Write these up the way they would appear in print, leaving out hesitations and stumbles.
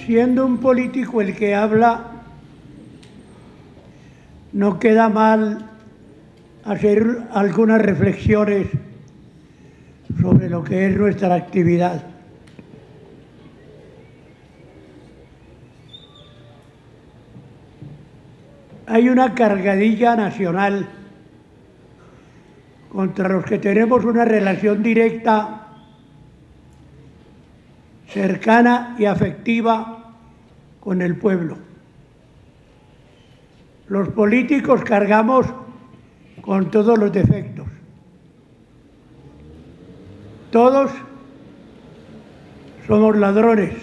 Siendo un político el que habla, no queda mal hacer algunas reflexiones sobre lo que es nuestra actividad. Hay una cargadilla nacional contra los que tenemos una relación directa, cercana y afectiva con el pueblo. Los políticos cargamos con todos los defectos. Todos somos ladrones.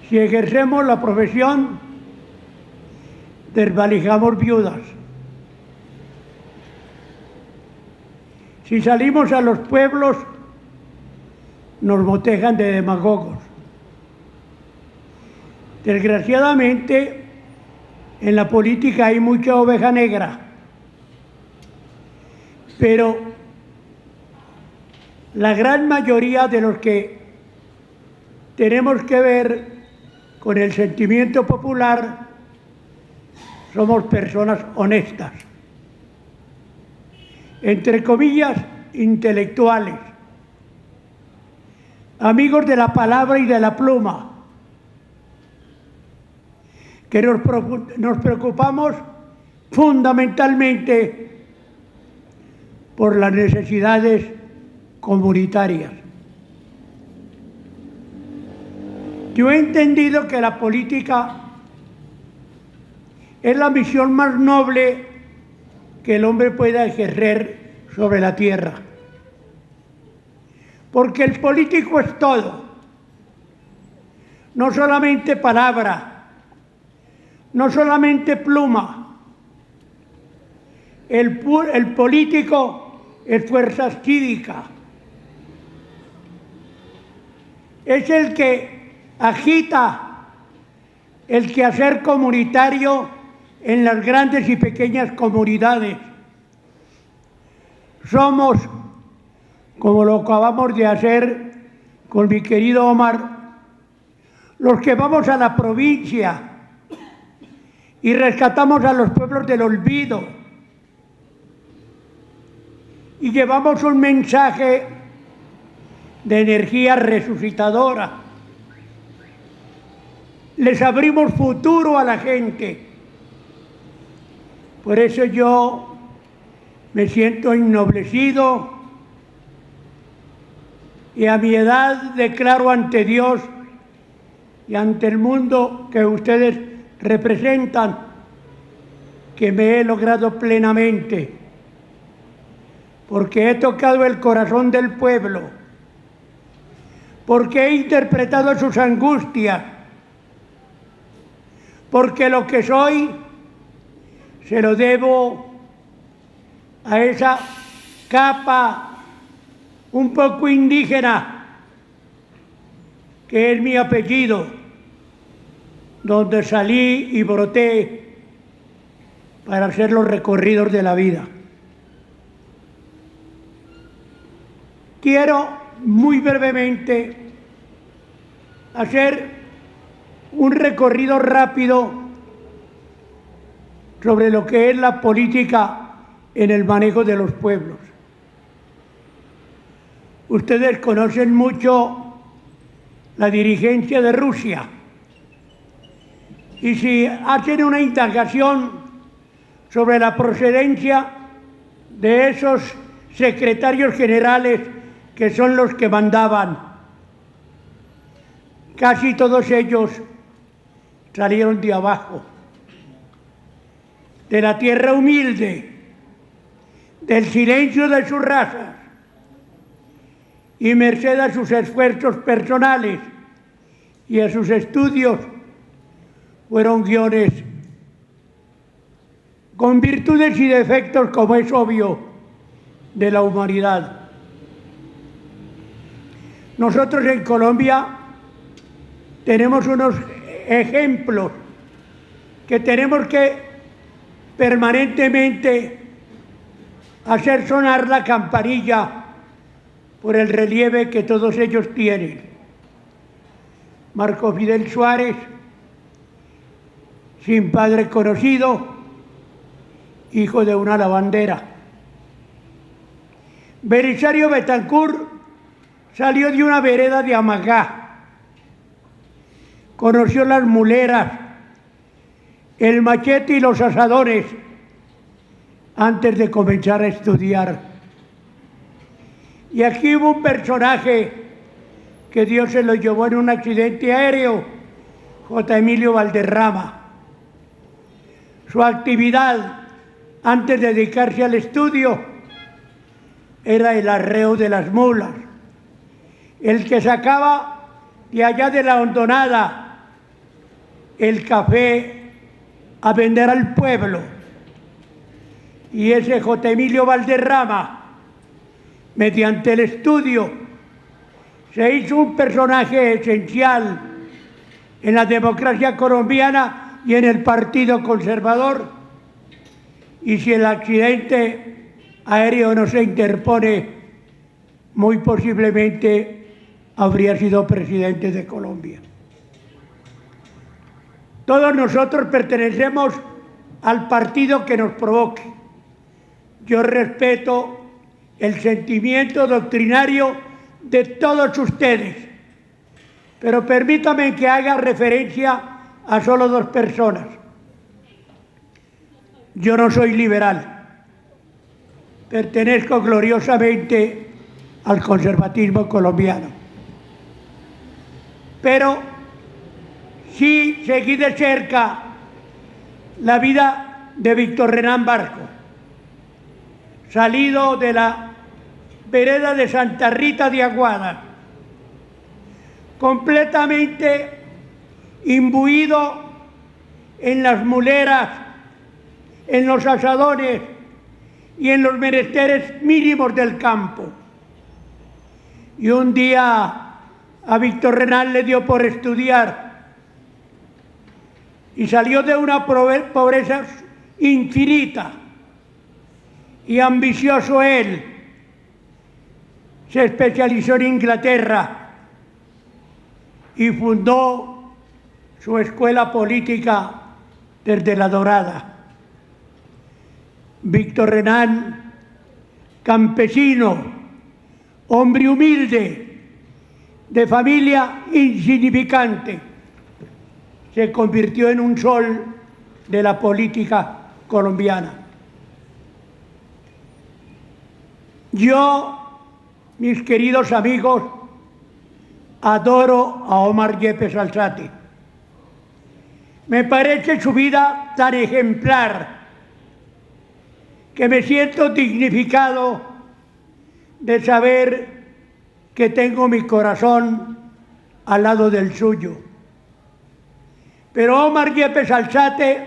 Si ejercemos la profesión, desvalijamos viudas. Si salimos a los pueblos, nos motejan de demagogos. Desgraciadamente, en la política hay mucha oveja negra, pero la gran mayoría de los que tenemos que ver con el sentimiento popular somos personas honestas, entre comillas, intelectuales, amigos de la palabra y de la pluma, que nos preocupamos fundamentalmente por las necesidades comunitarias. Yo he entendido que la política es la misión más noble que el hombre pueda ejercer sobre la tierra. Porque el político es todo, no solamente palabra, no solamente pluma. El político es fuerza cívica, es el que agita el quehacer comunitario en las grandes y pequeñas comunidades. Somos, como lo acabamos de hacer con mi querido Omar, los que vamos a la provincia y rescatamos a los pueblos del olvido y llevamos un mensaje de energía resucitadora. Les abrimos futuro a la gente. Por eso yo me siento ennoblecido y a mi edad declaro ante Dios y ante el mundo que ustedes representan que me he logrado plenamente, porque he tocado el corazón del pueblo, porque he interpretado sus angustias, porque lo que soy se lo debo a esa capa un poco indígena que es mi apellido, donde salí y broté para hacer los recorridos de la vida. Quiero muy brevemente hacer un recorrido rápido sobre lo que es la política en el manejo de los pueblos. Ustedes conocen mucho la dirigencia de Rusia. Y si hacen una indagación sobre la procedencia de esos secretarios generales que son los que mandaban, casi todos ellos salieron de abajo, de la tierra humilde, del silencio de sus razas, y merced a sus esfuerzos personales y a sus estudios, fueron guiones con virtudes y defectos, como es obvio, de la humanidad. Nosotros en Colombia tenemos unos ejemplos que tenemos que permanentemente hacer sonar la campanilla por el relieve que todos ellos tienen. Marco Fidel Suárez, sin padre conocido, hijo de una lavandera. Belisario Betancur salió de una vereda de Amagá, conoció las muleras, el machete y los asadones antes de comenzar a estudiar. Y aquí hubo un personaje que Dios se lo llevó en un accidente aéreo, J. Emilio Valderrama. Su actividad antes de dedicarse al estudio era el arreo de las mulas, el que sacaba de allá de la hondonada el café a vender al pueblo. Y ese J. Emilio Valderrama, mediante el estudio, se hizo un personaje esencial en la democracia colombiana y en el Partido Conservador. Y si el accidente aéreo no se interpone, muy posiblemente habría sido presidente de Colombia. Todos nosotros pertenecemos al partido que nos provoque. Yo respeto el sentimiento doctrinario de todos ustedes, pero permítame que haga referencia a solo dos personas. Yo no soy liberal, pertenezco gloriosamente al conservatismo colombiano, pero sí seguí de cerca la vida de Víctor Renán Barco, salido de la vereda de Santa Rita de Aguada, completamente imbuido en las muleras, en los asadones y en los menesteres mínimos del campo. Y un día a Víctor Renán le dio por estudiar y salió de una pobreza infinita, y ambicioso él, se especializó en Inglaterra y fundó su escuela política desde La Dorada. Víctor Renán, campesino, hombre humilde, de familia insignificante, se convirtió en un sol de la política colombiana. Yo, mis queridos amigos, adoro a Omar Yepes Alzate. Me parece su vida tan ejemplar que me siento dignificado de saber que tengo mi corazón al lado del suyo. Pero Omar Yepes Alzate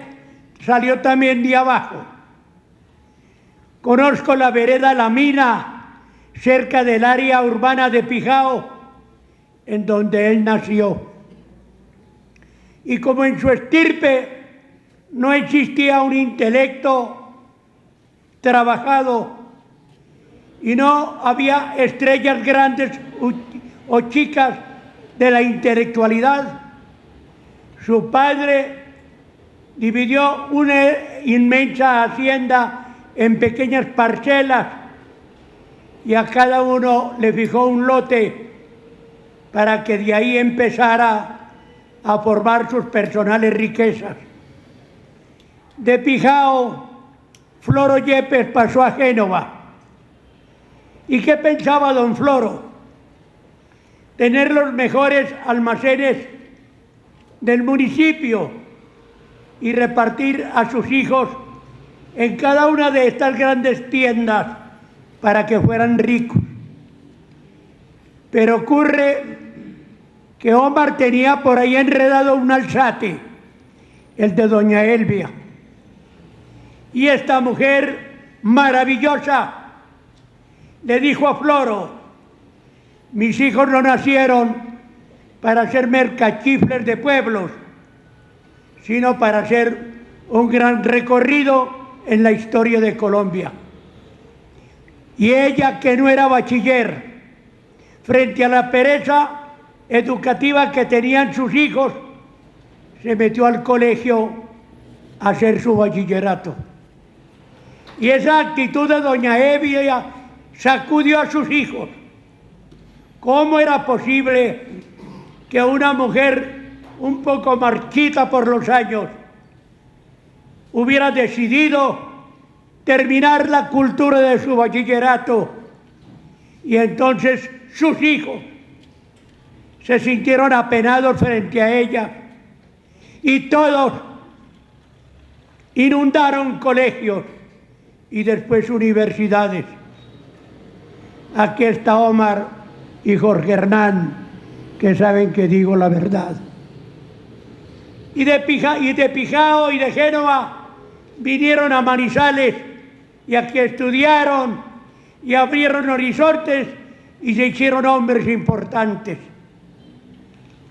salió también de abajo. Conozco la vereda La Mina, cerca del área urbana de Pijao, en donde él nació. Y como en su estirpe no existía un intelecto trabajado y no había estrellas grandes o chicas de la intelectualidad, su padre dividió una inmensa hacienda en pequeñas parcelas y a cada uno le fijó un lote para que de ahí empezara a formar sus personales riquezas. De Pijao, Floro Yepes pasó a Génova. ¿Y qué pensaba don Floro? Tener los mejores almacenes del municipio y repartir a sus hijos en cada una de estas grandes tiendas para que fueran ricos. Pero ocurre que Omar tenía por ahí enredado un alzate, el de doña Elvia. Y esta mujer maravillosa le dijo a Floro: mis hijos no nacieron para ser mercachifles de pueblos, sino para hacer un gran recorrido en la historia de Colombia. Y ella, que no era bachiller, frente a la pereza, educativa que tenían sus hijos, se metió al colegio a hacer su bachillerato. Y esa actitud de doña Evia sacudió a sus hijos. ¿Cómo era posible que una mujer un poco marchita por los años hubiera decidido terminar la cultura de su bachillerato? Y entonces sus hijos se sintieron apenados frente a ella y todos inundaron colegios y después universidades. Aquí está Omar y Jorge Hernán, que saben que digo la verdad. Y de Pijao y de Génova vinieron a Manizales y aquí estudiaron y abrieron horizontes y se hicieron hombres importantes.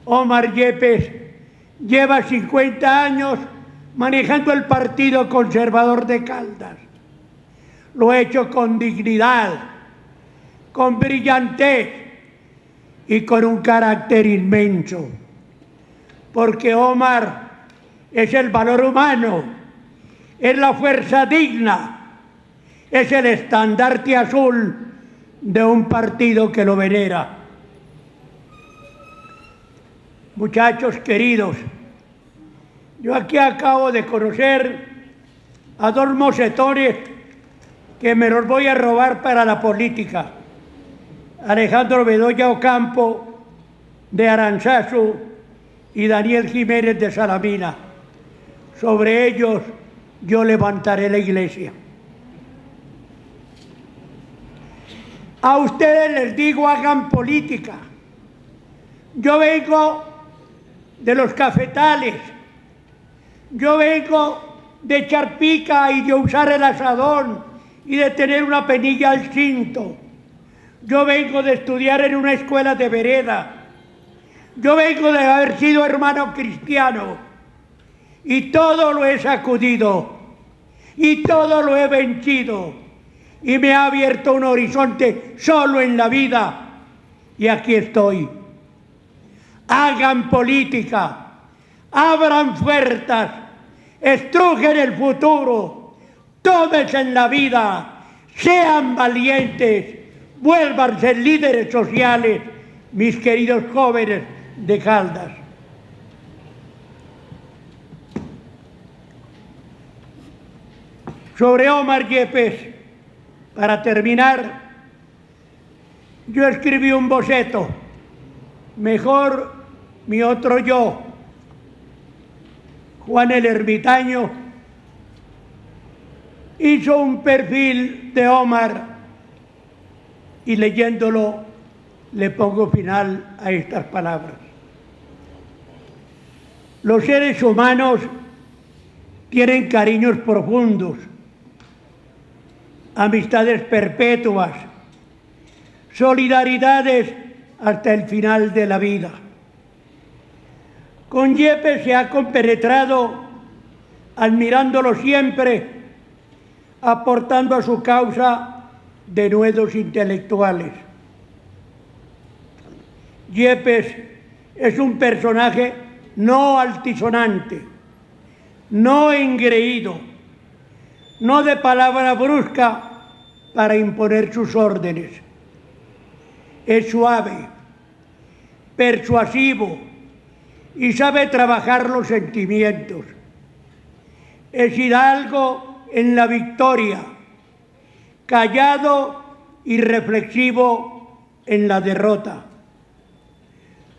Omar Yepes lleva 50 años manejando el Partido Conservador de Caldas. Lo ha hecho con dignidad, con brillantez y con un carácter inmenso. Porque Omar es el valor humano, es la fuerza digna, es el estandarte azul de un partido que lo venera. Muchachos queridos, yo aquí acabo de conocer a dos mocetones que me los voy a robar para la política. Alejandro Bedoya Ocampo de Aranzazu y Daniel Jiménez de Salamina. Sobre ellos yo levantaré la iglesia. A ustedes les digo, hagan política. Yo vengo de los cafetales, yo vengo de echar pica y de usar el asadón y de tener una penilla al cinto. Yo vengo de estudiar en una escuela de vereda. Yo vengo de haber sido hermano cristiano y todo lo he sacudido y todo lo he vencido y me ha abierto un horizonte solo en la vida y aquí estoy. Hagan política, abran puertas, estrujen el futuro, tómense en la vida, sean valientes, vuélvanse líderes sociales, mis queridos jóvenes de Caldas. Sobre Omar Yepes, para terminar, yo escribí un boceto, mejor mi otro yo, Juan el Ermitaño, hizo un perfil de Omar y leyéndolo le pongo final a estas palabras. Los seres humanos tienen cariños profundos, amistades perpetuas, solidaridades hasta el final de la vida. Con Yepes se ha compenetrado, admirándolo siempre, aportando a su causa denuedos intelectuales. Yepes es un personaje no altisonante, no engreído, no de palabra brusca para imponer sus órdenes. Es suave, persuasivo y sabe trabajar los sentimientos. Es hidalgo en la victoria, callado y reflexivo en la derrota.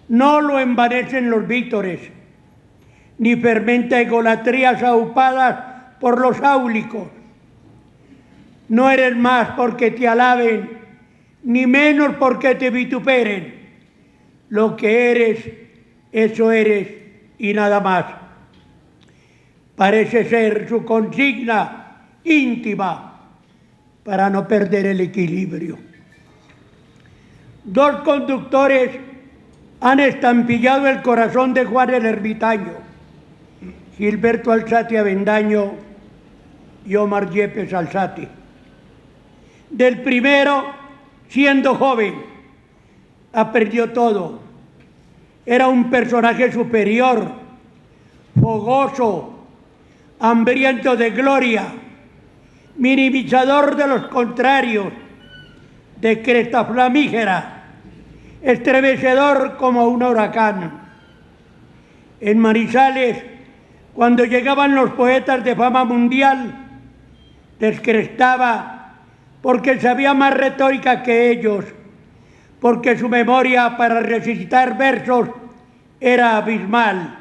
No lo envanecen los vítores, ni fermenta egolatrías aupadas por los áulicos. No eres más porque te alaben, ni menos porque te vituperen. Lo que eres, eso eres y nada más. Parece ser su consigna íntima para no perder el equilibrio. Dos conductores han estampillado el corazón de Juan el Ermitaño, Gilberto Alzate Avendaño y Omar Yepes Alzate. Del primero, siendo joven, aprendió todo, Era un personaje superior, fogoso, hambriento de gloria, minimizador de los contrarios, de cresta flamígera, estremecedor como un huracán. En Manizales, cuando llegaban los poetas de fama mundial, descrestaba porque sabía más retórica que ellos, porque su memoria para recitar versos era abismal,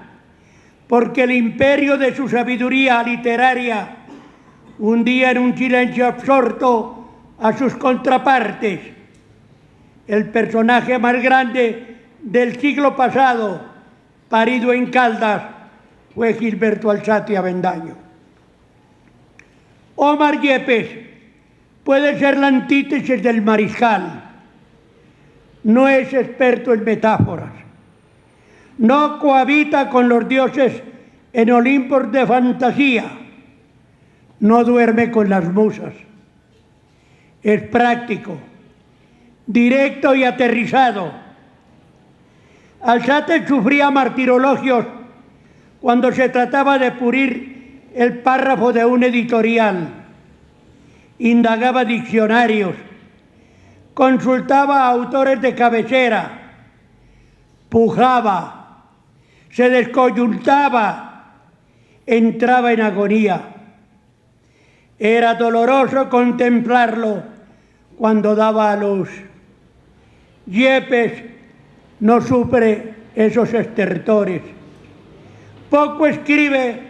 porque el imperio de su sabiduría literaria hundía en un silencio absorto a sus contrapartes. El personaje más grande del siglo pasado, parido en Caldas, fue Gilberto Alzate Avendaño. Omar Yepes puede ser la antítesis del mariscal. No es experto en metáforas. No cohabita con los dioses en Olimpos de fantasía. No duerme con las musas. Es práctico, directo y aterrizado. Alzate sufría martirologios cuando se trataba de pulir el párrafo de un editorial. Indagaba diccionarios, consultaba a autores de cabecera, pujaba, se descoyuntaba, entraba en agonía. Era doloroso contemplarlo cuando daba a luz. Yepes no sufre esos estertores. Poco escribe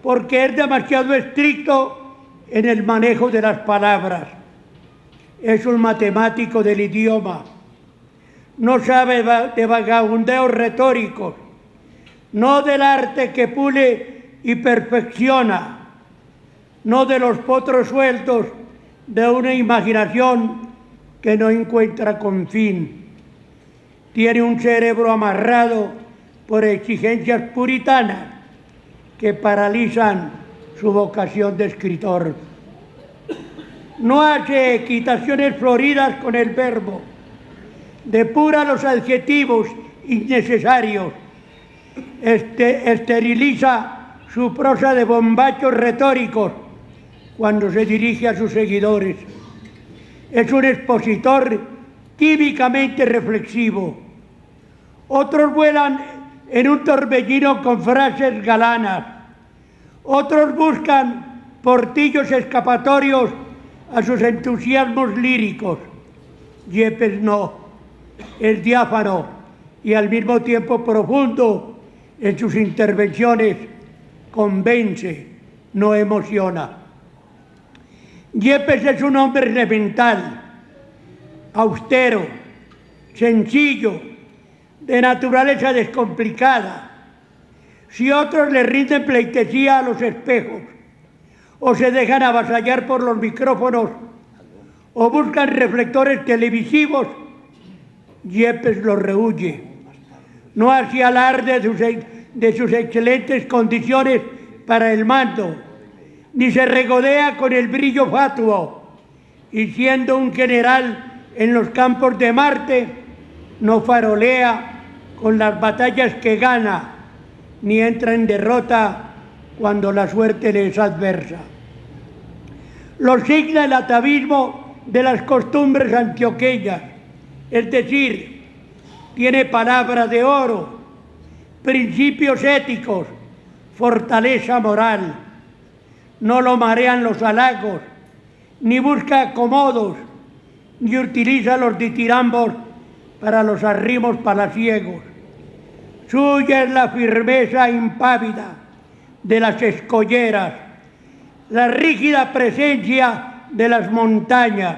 porque es demasiado estricto en el manejo de las palabras. Es un matemático del idioma. No sabe de vagabundeos retóricos, no del arte que pule y perfecciona, no de los potros sueltos de una imaginación que no encuentra confín. Tiene un cerebro amarrado por exigencias puritanas que paralizan su vocación de escritor. No hace equitaciones floridas con el verbo, depura los adjetivos innecesarios, esteriliza su prosa de bombachos retóricos cuando se dirige a sus seguidores. Es un expositor químicamente reflexivo. Otros vuelan en un torbellino con frases galanas. Otros buscan portillos escapatorios a sus entusiasmos líricos. Yepes no, es diáfano y al mismo tiempo profundo en sus intervenciones, convence, no emociona. Yepes es un hombre elemental, austero, sencillo, de naturaleza descomplicada. Si otros le rinden pleitesía a los espejos, o se dejan avasallar por los micrófonos, o buscan reflectores televisivos, Yepes los rehúye. No hace alarde de sus excelentes condiciones para el mando, ni se regodea con el brillo fatuo, y siendo un general en los campos de Marte, no farolea con las batallas que gana, ni entra en derrota cuando la suerte le es adversa. Lo signa el atavismo de las costumbres antioqueñas, es decir, tiene palabra de oro, principios éticos, fortaleza moral. No lo marean los halagos, ni busca acomodos, ni utiliza los ditirambos para los arrimos palaciegos. Suya es la firmeza impávida de las escolleras, la rígida presencia de las montañas.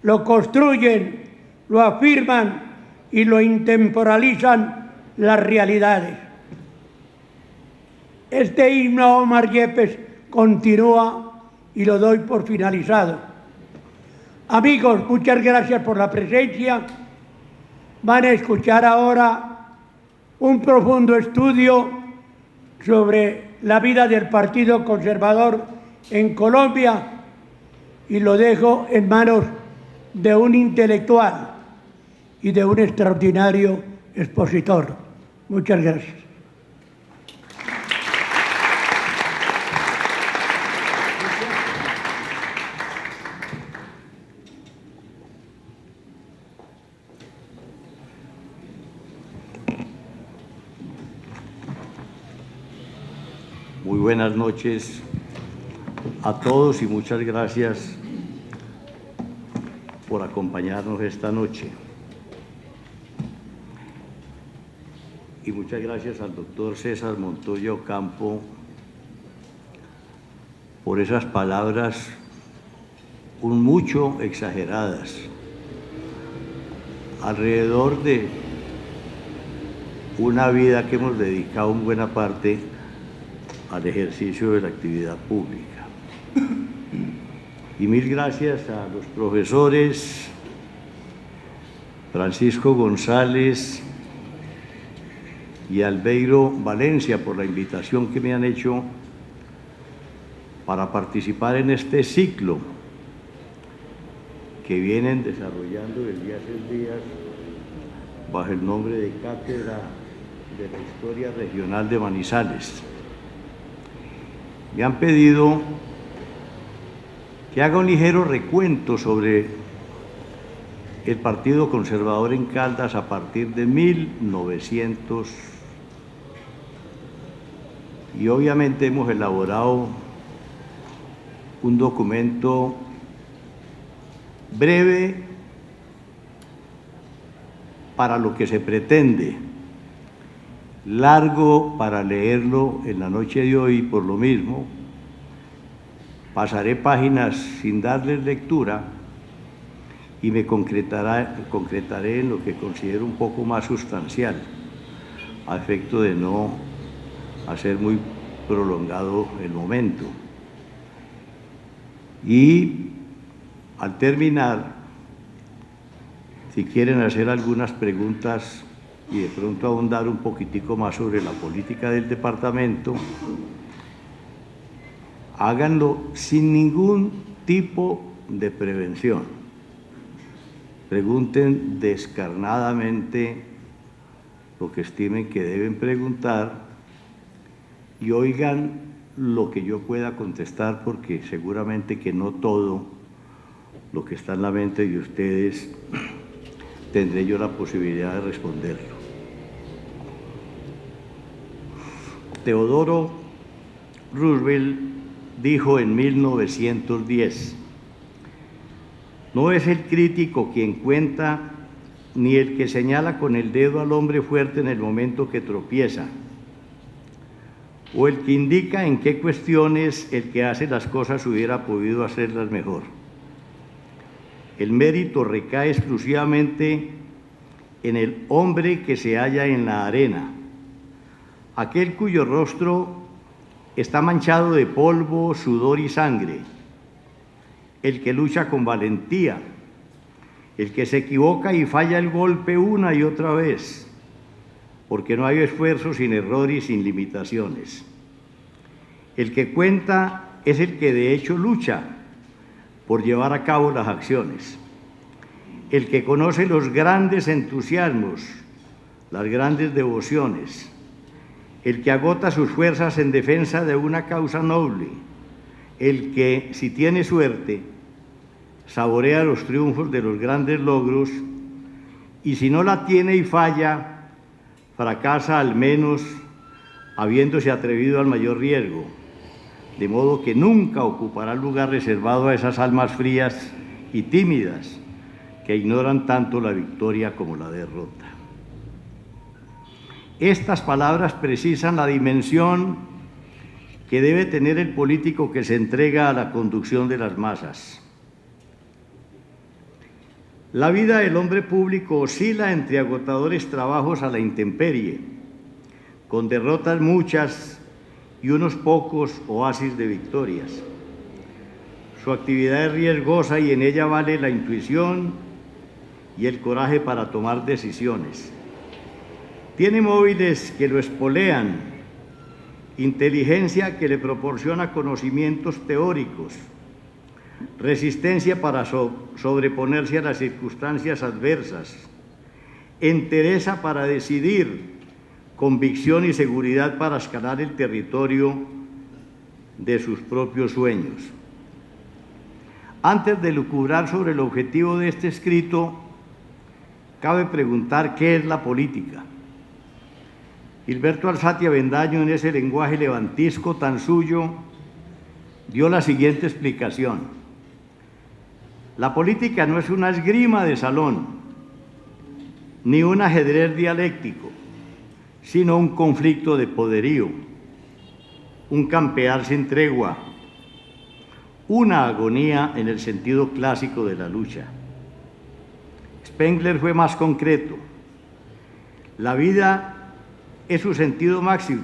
Lo construyen, lo afirman y lo intemporalizan las realidades. Este himno a Omar Yepes continúa y lo doy por finalizado. Amigos, muchas gracias por la presencia. Van a escuchar ahora un profundo estudio sobre la vida del Partido Conservador en Colombia y lo dejo en manos de un intelectual y de un extraordinario expositor. Muchas gracias. Muy buenas noches a todos y muchas gracias por acompañarnos esta noche. Y muchas gracias al doctor César Montoya Ocampo por esas palabras un mucho exageradas alrededor de una vida que hemos dedicado en buena parte al ejercicio de la actividad pública. Y mil gracias a los profesores Francisco González y Albeiro Valencia por la invitación que me han hecho para participar en este ciclo que vienen desarrollando desde hace días bajo el nombre de Cátedra de la Historia Regional de Manizales. Me han pedido que haga un ligero recuento sobre el Partido Conservador en Caldas a partir de 1900. Y obviamente hemos elaborado un documento breve para lo que se pretende, largo para leerlo en la noche de hoy. Por lo mismo, pasaré páginas sin darles lectura y me concretaré en lo que considero un poco más sustancial, a efecto de no hacer muy prolongado el momento. Y al terminar, si quieren hacer algunas preguntas y de pronto ahondar un poquitico más sobre la política del departamento, háganlo sin ningún tipo de prevención. Pregunten descarnadamente lo que estimen que deben preguntar y oigan lo que yo pueda contestar, porque seguramente que no todo lo que está en la mente de ustedes tendré yo la posibilidad de responderlo. Teodoro Roosevelt dijo en 1910: no es el crítico quien cuenta, ni el que señala con el dedo al hombre fuerte en el momento que tropieza, o el que indica en qué cuestiones el que hace las cosas hubiera podido hacerlas mejor. El mérito recae exclusivamente en el hombre que se halla en la arena, aquel cuyo rostro está manchado de polvo, sudor y sangre, el que lucha con valentía, el que se equivoca y falla el golpe una y otra vez, porque no hay esfuerzo sin error y sin limitaciones. El que cuenta es el que de hecho lucha por llevar a cabo las acciones, el que conoce los grandes entusiasmos, las grandes devociones, el que agota sus fuerzas en defensa de una causa noble, el que, si tiene suerte, saborea los triunfos de los grandes logros, y si no la tiene y falla, fracasa al menos habiéndose atrevido al mayor riesgo, de modo que nunca ocupará el lugar reservado a esas almas frías y tímidas que ignoran tanto la victoria como la derrota. Estas palabras precisan la dimensión que debe tener el político que se entrega a la conducción de las masas. La vida del hombre público oscila entre agotadores trabajos a la intemperie, con derrotas muchas y unos pocos oasis de victorias. Su actividad es riesgosa y en ella vale la intuición y el coraje para tomar decisiones. Tiene móviles que lo espolean, inteligencia que le proporciona conocimientos teóricos, resistencia para sobreponerse a las circunstancias adversas, entereza para decidir, convicción y seguridad para escalar el territorio de sus propios sueños. Antes de lucubrar sobre el objetivo de este escrito, cabe preguntar qué es la política. Gilberto Alzate Avendaño, en ese lenguaje levantisco tan suyo, dio la siguiente explicación: la política no es una esgrima de salón, ni un ajedrez dialéctico, sino un conflicto de poderío, un campear sin tregua, una agonía en el sentido clásico de la lucha. Spengler fue más concreto: la vida es su sentido máximo,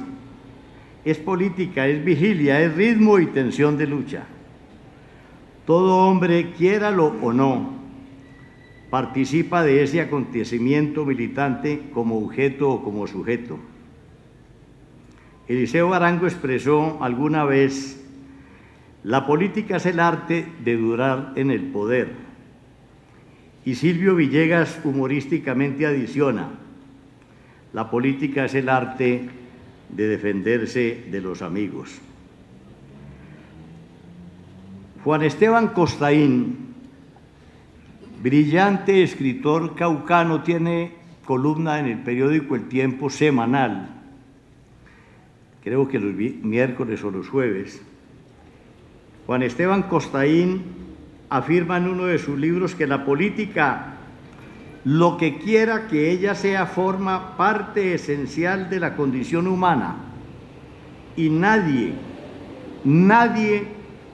es política, es vigilia, es ritmo y tensión de lucha. Todo hombre, quiéralo o no, participa de ese acontecimiento militante como objeto o como sujeto. Eliseo Arango expresó alguna vez: la política es el arte de durar en el poder. Y Silvio Villegas humorísticamente adiciona: la política es el arte de defenderse de los amigos. Juan Esteban Costaín, brillante escritor caucano, tiene columna en el periódico El Tiempo semanal, creo que los miércoles o los jueves. Juan Esteban Costaín afirma en uno de sus libros que la política, lo que quiera que ella sea, forma parte esencial de la condición humana y nadie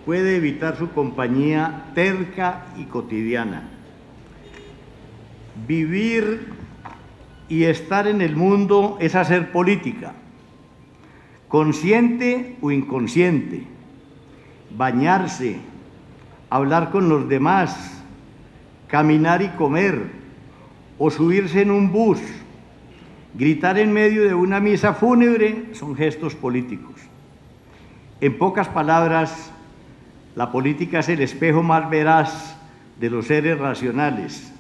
puede evitar su compañía terca y cotidiana. Vivir y estar en el mundo es hacer política, consciente o inconsciente, bañarse, hablar con los demás, caminar y comer, o subirse en un bus, gritar en medio de una misa fúnebre, son gestos políticos. En pocas palabras, la política es el espejo más veraz de los seres racionales,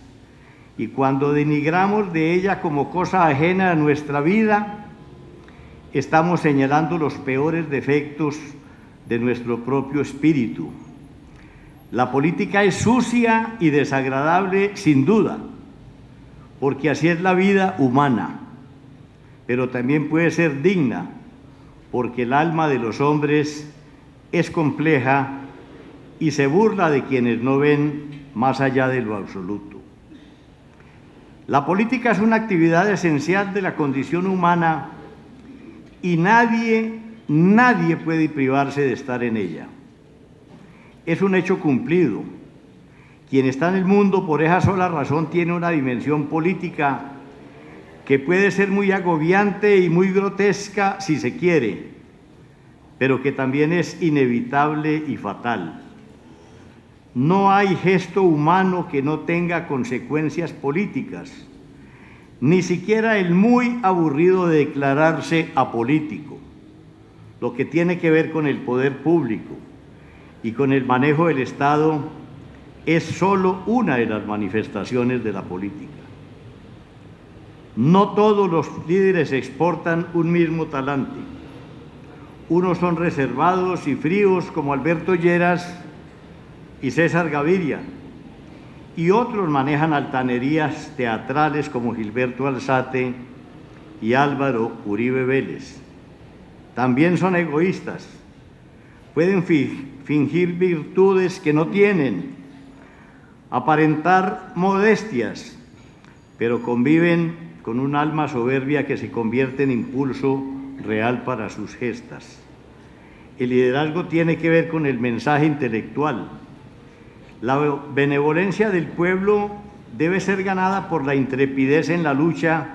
y cuando denigramos de ella como cosa ajena a nuestra vida, estamos señalando los peores defectos de nuestro propio espíritu. La política es sucia y desagradable, sin duda, porque así es la vida humana, pero también puede ser digna, porque el alma de los hombres es compleja y se burla de quienes no ven más allá de lo absoluto. La política es una actividad esencial de la condición humana y nadie puede privarse de estar en ella. Es un hecho cumplido. Quien está en el mundo por esa sola razón tiene una dimensión política que puede ser muy agobiante y muy grotesca si se quiere, pero que también es inevitable y fatal. No hay gesto humano que no tenga consecuencias políticas, ni siquiera el muy aburrido de declararse apolítico, lo que tiene que ver con el poder público y con el manejo del Estado es solo una de las manifestaciones de la política. No todos los líderes exportan un mismo talante. Unos son reservados y fríos como Alberto Lleras y César Gaviria, y otros manejan altanerías teatrales como Gilberto Alzate y Álvaro Uribe Vélez. También son egoístas, pueden fingir virtudes que no tienen, aparentar modestias, pero conviven con un alma soberbia que se convierte en impulso real para sus gestas. El liderazgo tiene que ver con el mensaje intelectual. La benevolencia del pueblo debe ser ganada por la intrepidez en la lucha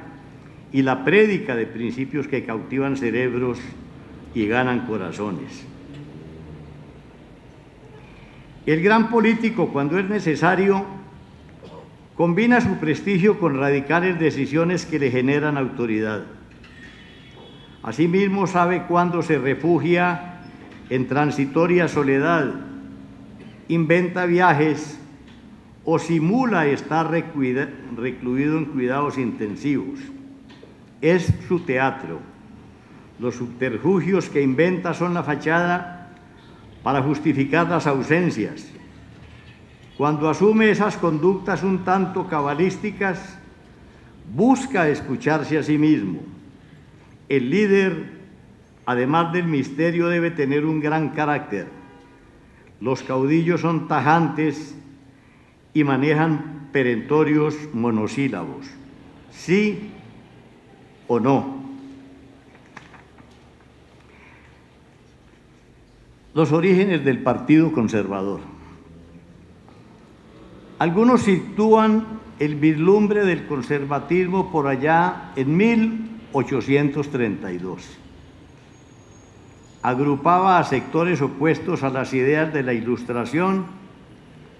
y la prédica de principios que cautivan cerebros y ganan corazones. El gran político, cuando es necesario, combina su prestigio con radicales decisiones que le generan autoridad. Asimismo, sabe cuándo se refugia en transitoria soledad, inventa viajes o simula estar recluido en cuidados intensivos. Es su teatro. Los subterfugios que inventa son la fachada para justificar las ausencias. Cuando asume esas conductas un tanto cabalísticas, busca escucharse a sí mismo. El líder, además del misterio, debe tener un gran carácter. Los caudillos son tajantes y manejan perentorios monosílabos. Sí o no. Los orígenes del Partido Conservador. Algunos sitúan el vislumbre del conservatismo por allá en 1832. Agrupaba a sectores opuestos a las ideas de la Ilustración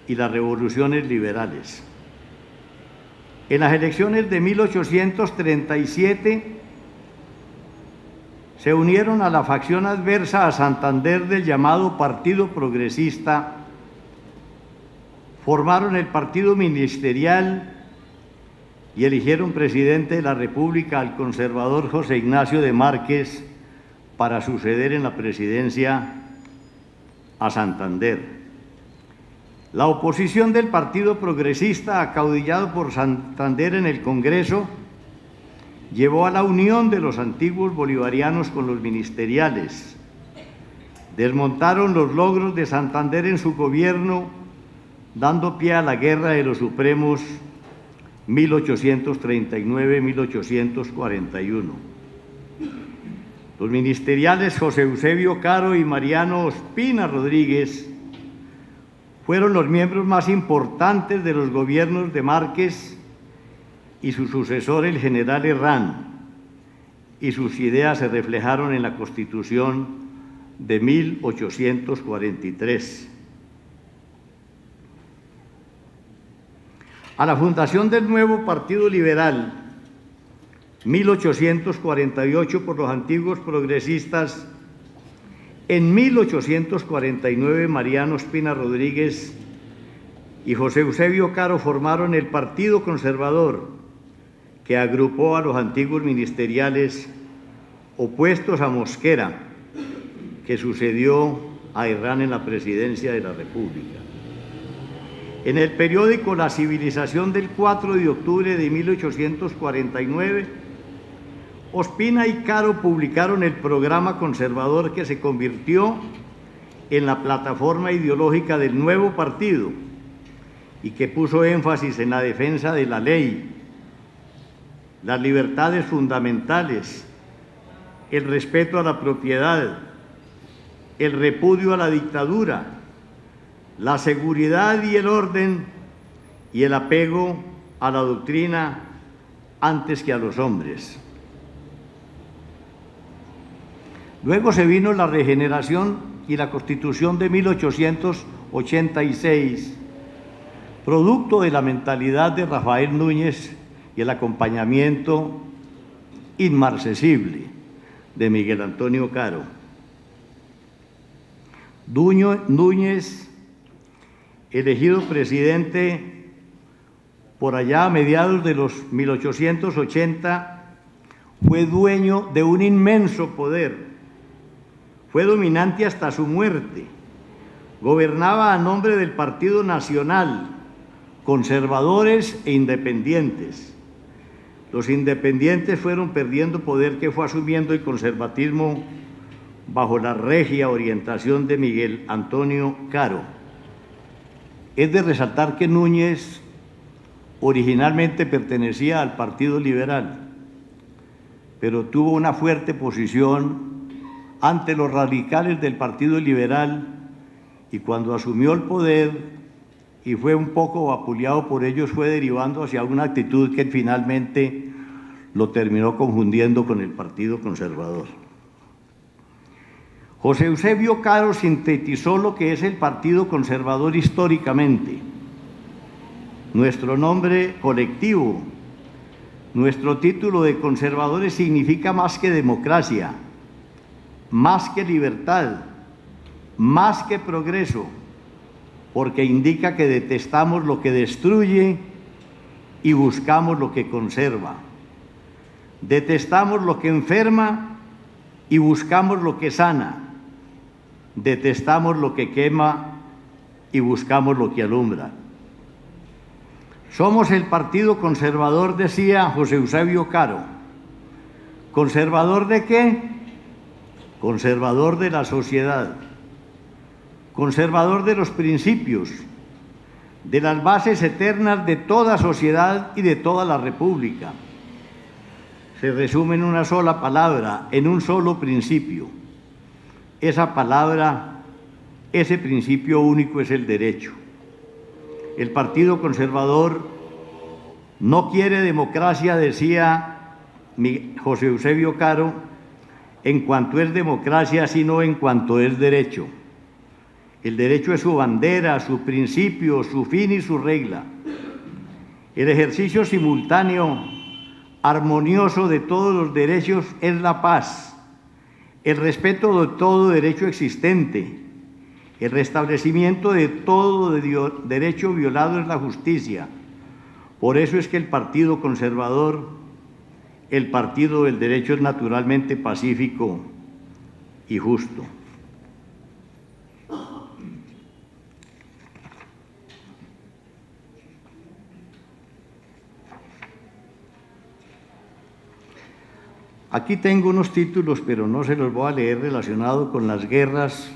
y las revoluciones liberales. En las elecciones de 1837 se unieron a la facción adversa a Santander del llamado Partido Progresista, formaron el partido ministerial y eligieron presidente de la República al conservador José Ignacio de Márquez para suceder en la presidencia a Santander. La oposición del Partido Progresista, acaudillado por Santander en el Congreso, llevó a la unión de los antiguos bolivarianos con los ministeriales. Desmontaron los logros de Santander en su gobierno, dando pie a la Guerra de los Supremos 1839-1841. Los ministeriales José Eusebio Caro y Mariano Ospina Rodríguez fueron los miembros más importantes de los gobiernos de Márquez y su sucesor, el general Herrán, y sus ideas se reflejaron en la Constitución de 1843. A la fundación del nuevo Partido Liberal, 1848 por los antiguos progresistas, en 1849 Mariano Ospina Rodríguez y José Eusebio Caro formaron el Partido Conservador, que agrupó a los antiguos ministeriales opuestos a Mosquera, que sucedió a Herrán en la presidencia de la República. En el periódico La Civilización del 4 de octubre de 1849, Ospina y Caro publicaron el programa conservador que se convirtió en la plataforma ideológica del nuevo partido y que puso énfasis en la defensa de la ley, las libertades fundamentales, el respeto a la propiedad, el repudio a la dictadura, la seguridad y el orden y el apego a la doctrina antes que a los hombres. Luego se vino la regeneración y la Constitución de 1886, producto de la mentalidad de Rafael Núñez y el acompañamiento inmarcesible de Miguel Antonio Caro. Núñez, elegido presidente por allá a mediados de los 1880, fue dueño de un inmenso poder. Fue dominante hasta su muerte. Gobernaba a nombre del Partido Nacional, conservadores e independientes. Los independientes fueron perdiendo poder que fue asumiendo el conservatismo bajo la regia orientación de Miguel Antonio Caro. Es de resaltar que Núñez originalmente pertenecía al Partido Liberal, pero tuvo una fuerte posición ante los radicales del Partido Liberal y cuando asumió el poder y fue un poco vapuleado por ellos, fue derivando hacia una actitud que finalmente lo terminó confundiendo con el Partido Conservador. José Eusebio Caro sintetizó lo que es el Partido Conservador históricamente. Nuestro nombre colectivo, nuestro título de conservadores significa más que democracia, más que libertad, más que progreso. porque indica que detestamos lo que destruye y buscamos lo que conserva. Detestamos lo que enferma y buscamos lo que sana. Detestamos lo que quema y buscamos lo que alumbra. Somos el Partido Conservador, decía José Eusebio Caro. ¿Conservador de qué? Conservador de la sociedad, conservador de los principios, de las bases eternas de toda sociedad y de toda la república. Se resume en una sola palabra, en un solo principio. Esa palabra, ese principio único es el derecho. El Partido Conservador no quiere democracia, decía José Eusebio Caro, en cuanto es democracia, sino en cuanto es derecho. El derecho es su bandera, su principio, su fin y su regla. El ejercicio simultáneo, armonioso de todos los derechos es la paz, el respeto de todo derecho existente, el restablecimiento de todo derecho violado es la justicia. Por eso es que el Partido Conservador, el partido del derecho, es naturalmente pacífico y justo. Aquí tengo unos títulos, pero no se los voy a leer, relacionados con las guerras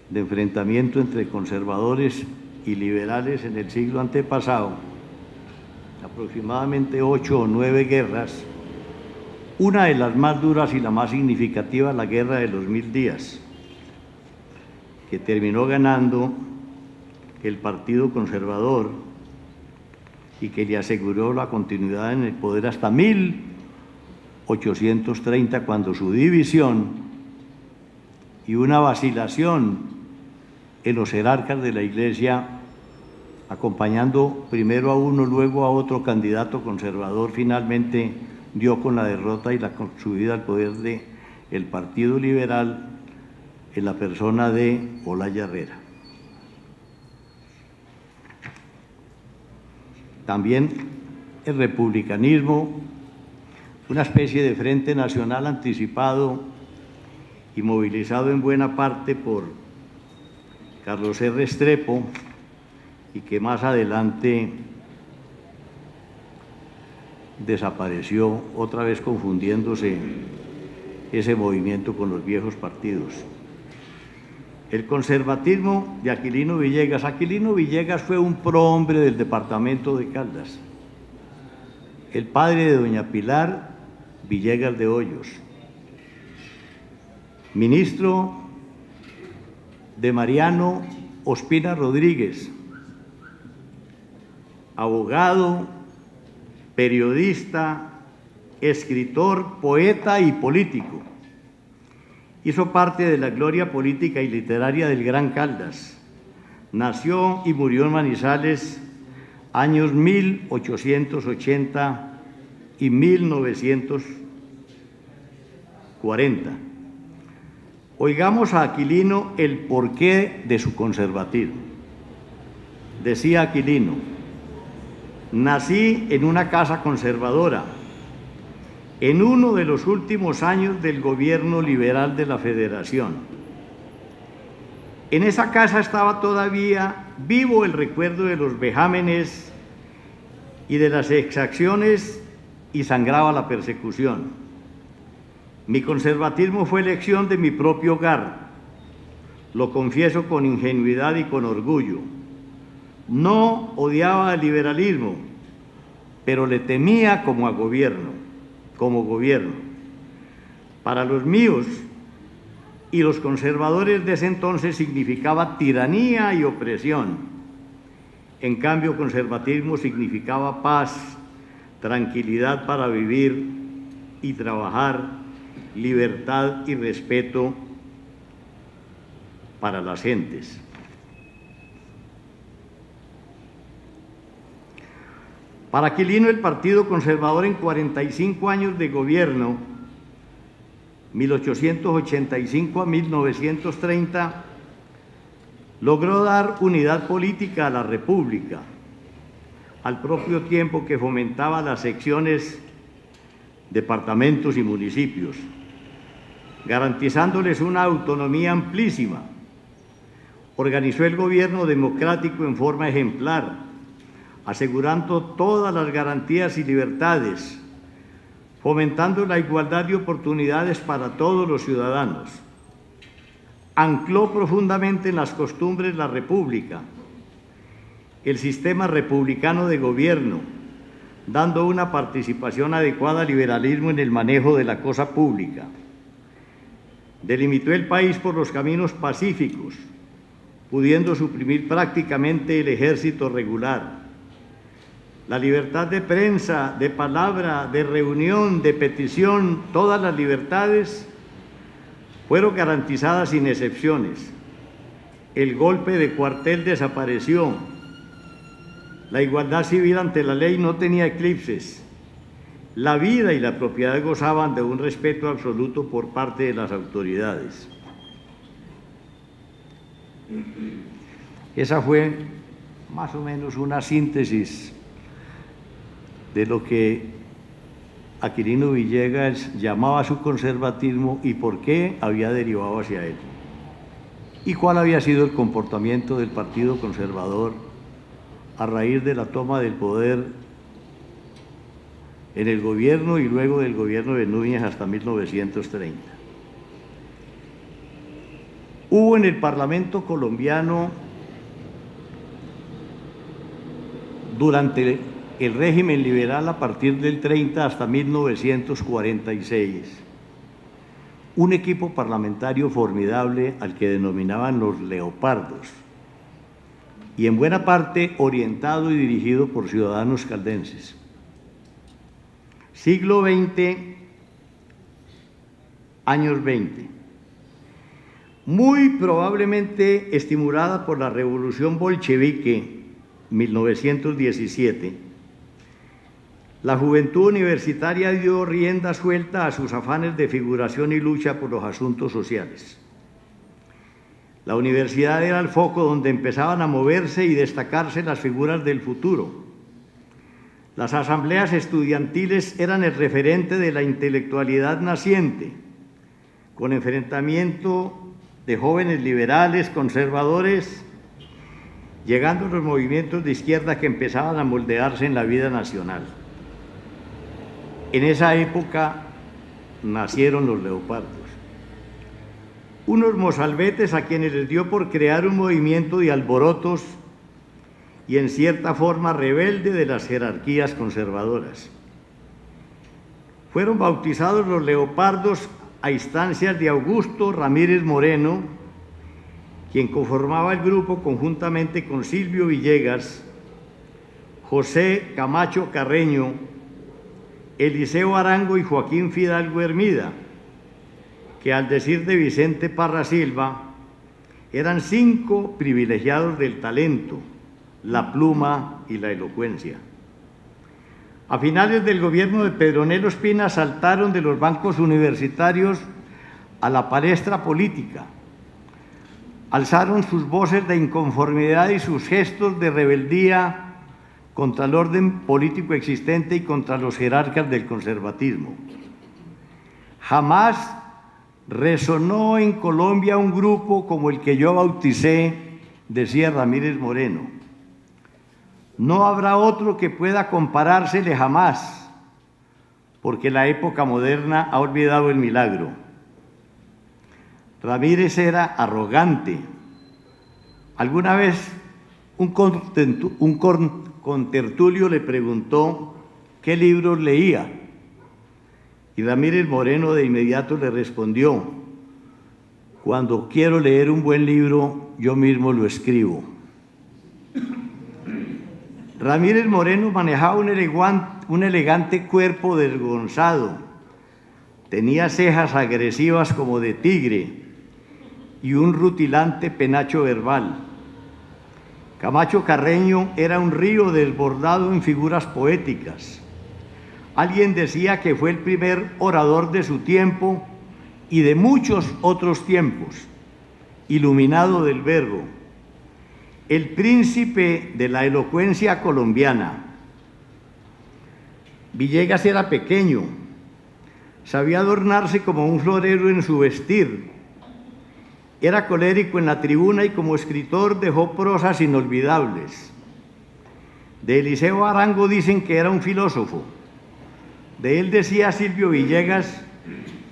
de enfrentamiento entre conservadores y liberales en el siglo antepasado, aproximadamente 8 o 9 guerras. Una de las más duras y la más significativa, la Guerra de los 1000 días, que terminó ganando el Partido Conservador y que le aseguró la continuidad en el poder hasta 1830, cuando su división y una vacilación en los jerarcas de la Iglesia, acompañando primero a uno, luego a otro candidato conservador, finalmente dio con la derrota y la subida al poder del Partido Liberal en la persona de Olaya Herrera. También el republicanismo, una especie de frente nacional anticipado y movilizado en buena parte por Carlos R. Restrepo, y que más adelante desapareció, otra vez confundiéndose ese movimiento con los viejos partidos. El conservatismo de Aquilino Villegas. Aquilino Villegas fue un prohombre del departamento de Caldas, el padre de doña Pilar Villegas de Hoyos, ministro de Mariano Ospina Rodríguez, abogado, periodista, escritor, poeta y político. Hizo parte de la gloria política y literaria del Gran Caldas. Nació y murió en Manizales años 1880 y 1940. Oigamos a Aquilino el porqué de su conservatismo. Decía Aquilino: nací en una casa conservadora, en uno de los últimos años del gobierno liberal de la Federación. En esa casa estaba todavía vivo el recuerdo de los vejámenes y de las exacciones, y sangraba la persecución. Mi conservatismo fue elección de mi propio hogar, lo confieso con ingenuidad y con orgullo. No odiaba el liberalismo, pero le temía como gobierno. Para los míos y los conservadores de ese entonces significaba tiranía y opresión. En cambio, conservatismo significaba paz, tranquilidad para vivir y trabajar, libertad y respeto para las gentes. Para Aquilino, el Partido Conservador en 45 años de gobierno, 1885 a 1930, logró dar unidad política a la República, al propio tiempo que fomentaba las secciones, departamentos y municipios, garantizándoles una autonomía amplísima. Organizó el gobierno democrático en forma ejemplar, asegurando todas las garantías y libertades, fomentando la igualdad de oportunidades para todos los ciudadanos. Ancló profundamente en las costumbres la República, el sistema republicano de gobierno, dando una participación adecuada al liberalismo en el manejo de la cosa pública. Delimitó el país por los caminos pacíficos, pudiendo suprimir prácticamente el ejército regular. La libertad de prensa, de palabra, de reunión, de petición, todas las libertades fueron garantizadas sin excepciones. El golpe de cuartel desapareció. La igualdad civil ante la ley no tenía eclipses. La vida y la propiedad gozaban de un respeto absoluto por parte de las autoridades. Esa fue más o menos una síntesis de lo que Aquilino Villegas llamaba su conservatismo y por qué había derivado hacia él, y cuál había sido el comportamiento del Partido Conservador a raíz de la toma del poder en el gobierno y luego del gobierno de Núñez hasta 1930. Hubo en el Parlamento colombiano, durante el régimen liberal a partir del 30 hasta 1946, un equipo parlamentario formidable al que denominaban los leopardos, y en buena parte orientado y dirigido por ciudadanos caldenses. Siglo XX, años 20. Muy probablemente estimulada por la revolución bolchevique, 1917, la juventud universitaria dio rienda suelta a sus afanes de figuración y lucha por los asuntos sociales. La universidad era el foco donde empezaban a moverse y destacarse las figuras del futuro. Las asambleas estudiantiles eran el referente de la intelectualidad naciente, con enfrentamiento de jóvenes liberales, conservadores, llegando a los movimientos de izquierda que empezaban a moldearse en la vida nacional. En esa época nacieron los leopardos, unos mozalbetes a quienes les dio por crear un movimiento de alborotos y en cierta forma rebelde de las jerarquías conservadoras. Fueron bautizados los leopardos a instancias de Augusto Ramírez Moreno, quien conformaba el grupo conjuntamente con Silvio Villegas, José Camacho Carreño, Eliseo Arango y Joaquín Fidalgo Hermida, que al decir de Vicente Parra Silva, eran 5 privilegiados del talento, la pluma y la elocuencia. A finales del gobierno de Pedronelo Espina saltaron de los bancos universitarios a la palestra política, alzaron sus voces de inconformidad y sus gestos de rebeldía contra el orden político existente y contra los jerarcas del conservatismo. Jamás resonó en Colombia un grupo como el que yo bauticé, decía Ramírez Moreno. No habrá otro que pueda comparársele jamás, porque la época moderna ha olvidado el milagro. Ramírez era arrogante. Alguna vez un contertulio le preguntó qué libros leía, y Ramírez Moreno de inmediato le respondió: cuando quiero leer un buen libro, yo mismo lo escribo. Ramírez Moreno manejaba un elegante cuerpo desgonzado, tenía cejas agresivas como de tigre y un rutilante penacho verbal. Camacho Carreño era un río desbordado en figuras poéticas. Alguien decía que fue el primer orador de su tiempo y de muchos otros tiempos, iluminado del verbo, el príncipe de la elocuencia colombiana. Villegas era pequeño, sabía adornarse como un florero en su vestir, era colérico en la tribuna y como escritor dejó prosas inolvidables. De Eliseo Arango dicen que era un filósofo. De él decía Silvio Villegas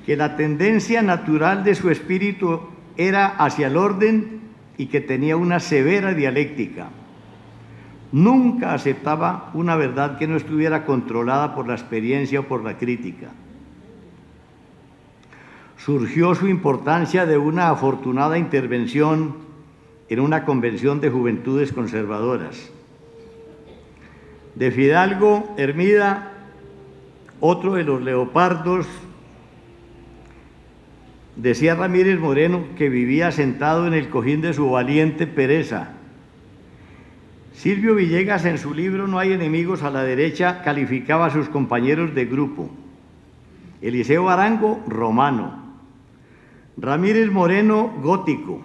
que la tendencia natural de su espíritu era hacia el orden y que tenía una severa dialéctica. Nunca aceptaba una verdad que no estuviera controlada por la experiencia o por la crítica. Surgió su importancia de una afortunada intervención en una convención de juventudes conservadoras. De Fidalgo Hermida, otro de los leopardos, decía Ramírez Moreno que vivía sentado en el cojín de su valiente pereza. Silvio Villegas, en su libro No hay enemigos a la derecha, calificaba a sus compañeros de grupo. Eliseo Arango, romano. Ramírez Moreno, gótico.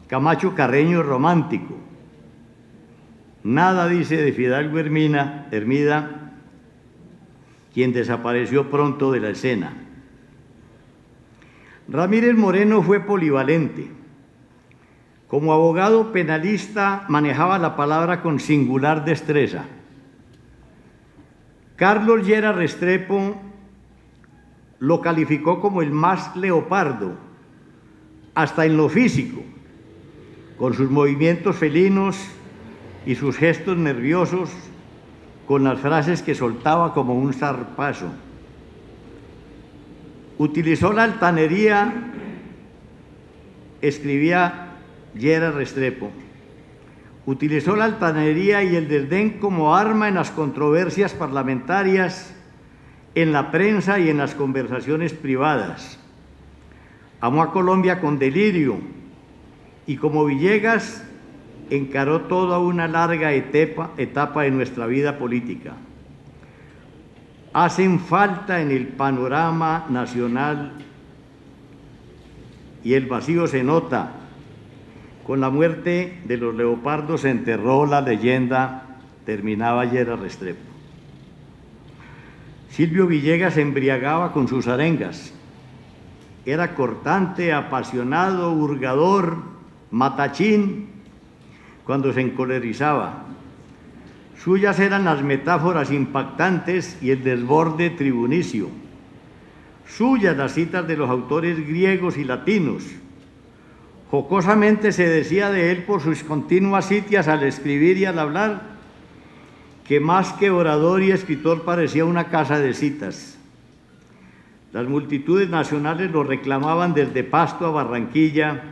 Camacho Carreño, romántico. Nada dice de Fidalgo Hermida, quien desapareció pronto de la escena. Ramírez Moreno fue polivalente. Como abogado penalista manejaba la palabra con singular destreza. Carlos Llera Restrepo lo calificó como el más leopardo, hasta en lo físico, con sus movimientos felinos y sus gestos nerviosos, con las frases que soltaba como un zarpazo. Utilizó la altanería, escribía Llera Restrepo, utilizó la altanería y el desdén como arma en las controversias parlamentarias, en la prensa y en las conversaciones privadas. Amó a Colombia con delirio y como Villegas encaró toda una larga etapa de nuestra vida política. Hacen falta en el panorama nacional y el vacío se nota. Con la muerte de los leopardos se enterró la leyenda, terminaba Llera Restrepo. Silvio Villegas se embriagaba con sus arengas. Era cortante, apasionado, hurgador, matachín cuando se encolerizaba. Suyas eran las metáforas impactantes y el desborde tribunicio. Suyas las citas de los autores griegos y latinos. Jocosamente se decía de él por sus continuas sitias al escribir y al hablar, que más que orador y escritor parecía una casa de citas. Las multitudes nacionales lo reclamaban desde Pasto a Barranquilla,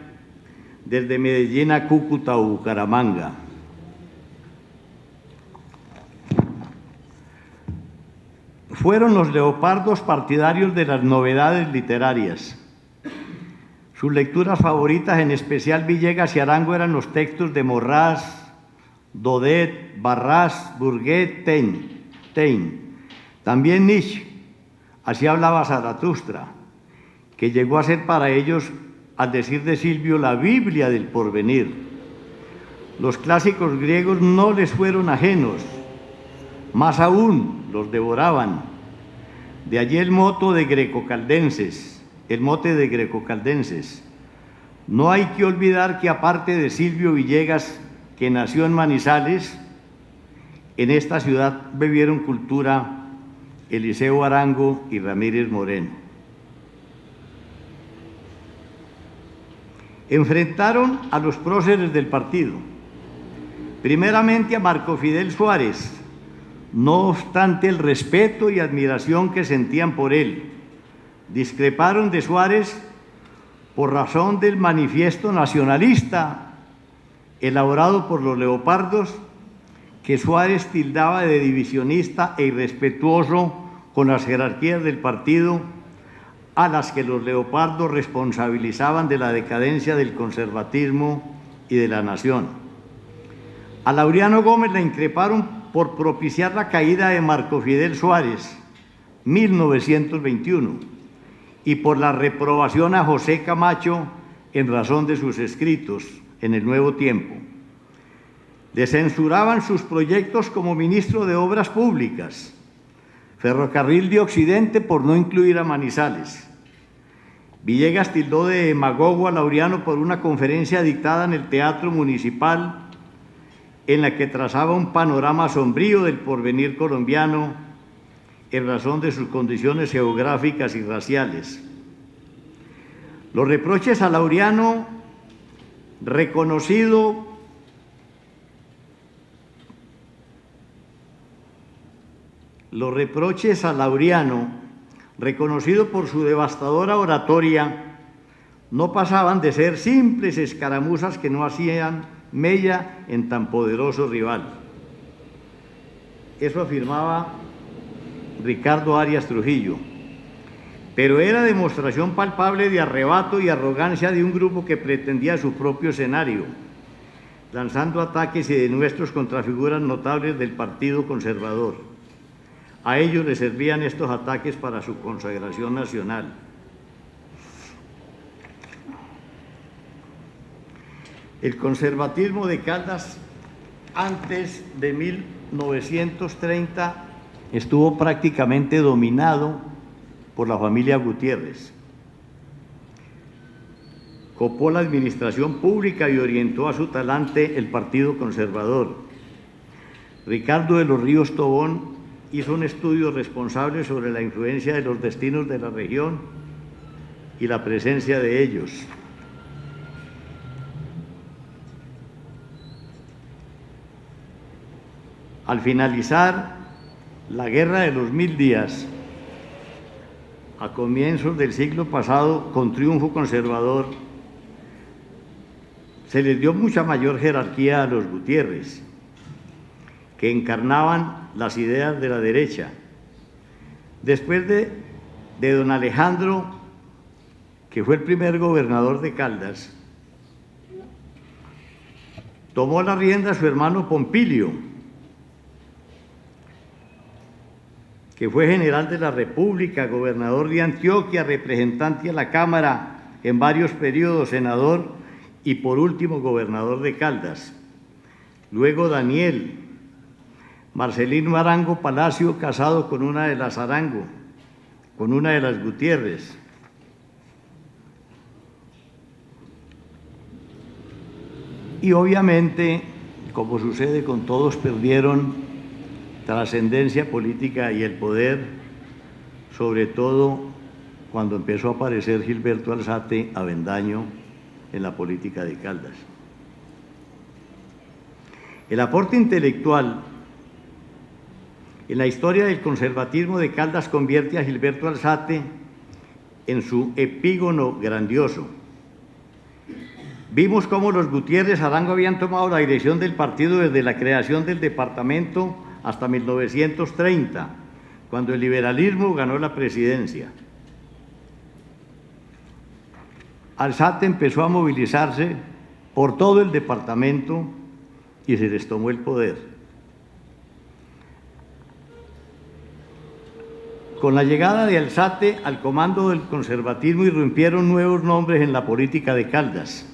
desde Medellín a Cúcuta o Bucaramanga. Fueron los leopardos partidarios de las novedades literarias. Sus lecturas favoritas, en especial Villegas y Arango, eran los textos de Morrás, Daudet, Barrás, Bourget, Taine. También Nietzsche, así hablaba Zaratustra, que llegó a ser para ellos, al decir de Silvio, la Biblia del porvenir. Los clásicos griegos no les fueron ajenos, más aún los devoraban. De allí el mote de grecocaldenses. No hay que olvidar que aparte de Silvio Villegas, que nació en Manizales, en esta ciudad bebieron cultura Eliseo Arango y Ramírez Moreno. Enfrentaron a los próceres del partido, primeramente a Marco Fidel Suárez, no obstante el respeto y admiración que sentían por él. Discreparon de Suárez por razón del manifiesto nacionalista elaborado por los leopardos, que Suárez tildaba de divisionista e irrespetuoso con las jerarquías del partido, a las que los leopardos responsabilizaban de la decadencia del conservatismo y de la nación. A Laureano Gómez le increparon por propiciar la caída de Marco Fidel Suárez, 1921, y por la reprobación a José Camacho en razón de sus escritos en el Nuevo Tiempo. Le censuraban sus proyectos como ministro de Obras Públicas, Ferrocarril de Occidente por no incluir a Manizales. Villegas tildó de demagogo a Laureano por una conferencia dictada en el Teatro Municipal en la que trazaba un panorama sombrío del porvenir colombiano en razón de sus condiciones geográficas y raciales. Los reproches a Laureano, reconocido por su devastadora oratoria, no pasaban de ser simples escaramuzas que no hacían mella en tan poderoso rival. Eso afirmaba Ricardo Arias Trujillo, pero era demostración palpable de arrebato y arrogancia de un grupo que pretendía su propio escenario, lanzando ataques y denuestos contra figuras notables del Partido Conservador. A ellos les servían estos ataques para su consagración nacional. El conservatismo de Caldas antes de 1930 estuvo prácticamente dominado por la familia Gutiérrez. Copó la administración pública y orientó a su talante el Partido Conservador. Ricardo de los Ríos Tobón hizo un estudio responsable sobre la influencia de los destinos de la región y la presencia de ellos. Al finalizar la Guerra de los 1000 días, a comienzos del siglo pasado, con triunfo conservador, se les dio mucha mayor jerarquía a los Gutiérrez, que encarnaban las ideas de la derecha. Después de don Alejandro, que fue el primer gobernador de Caldas, tomó la rienda su hermano Pompilio, que fue general de la República, gobernador de Antioquia, representante a la Cámara en varios periodos, senador y por último gobernador de Caldas. Luego Daniel, Marcelino Arango Palacio, casado con una de las Arango, con una de las Gutiérrez. Y obviamente, como sucede con todos, perdieron trascendencia política y el poder, sobre todo cuando empezó a aparecer Gilberto Alzate Avendaño en la política de Caldas. El aporte intelectual en la historia del conservatismo de Caldas convierte a Gilberto Alzate en su epígono grandioso. Vimos cómo los Gutiérrez Arango habían tomado la dirección del partido desde la creación del departamento hasta 1930, cuando el liberalismo ganó la presidencia. Alzate empezó a movilizarse por todo el departamento y se les tomó el poder. Con la llegada de Alzate al comando del conservatismo irrumpieron nuevos nombres en la política de Caldas.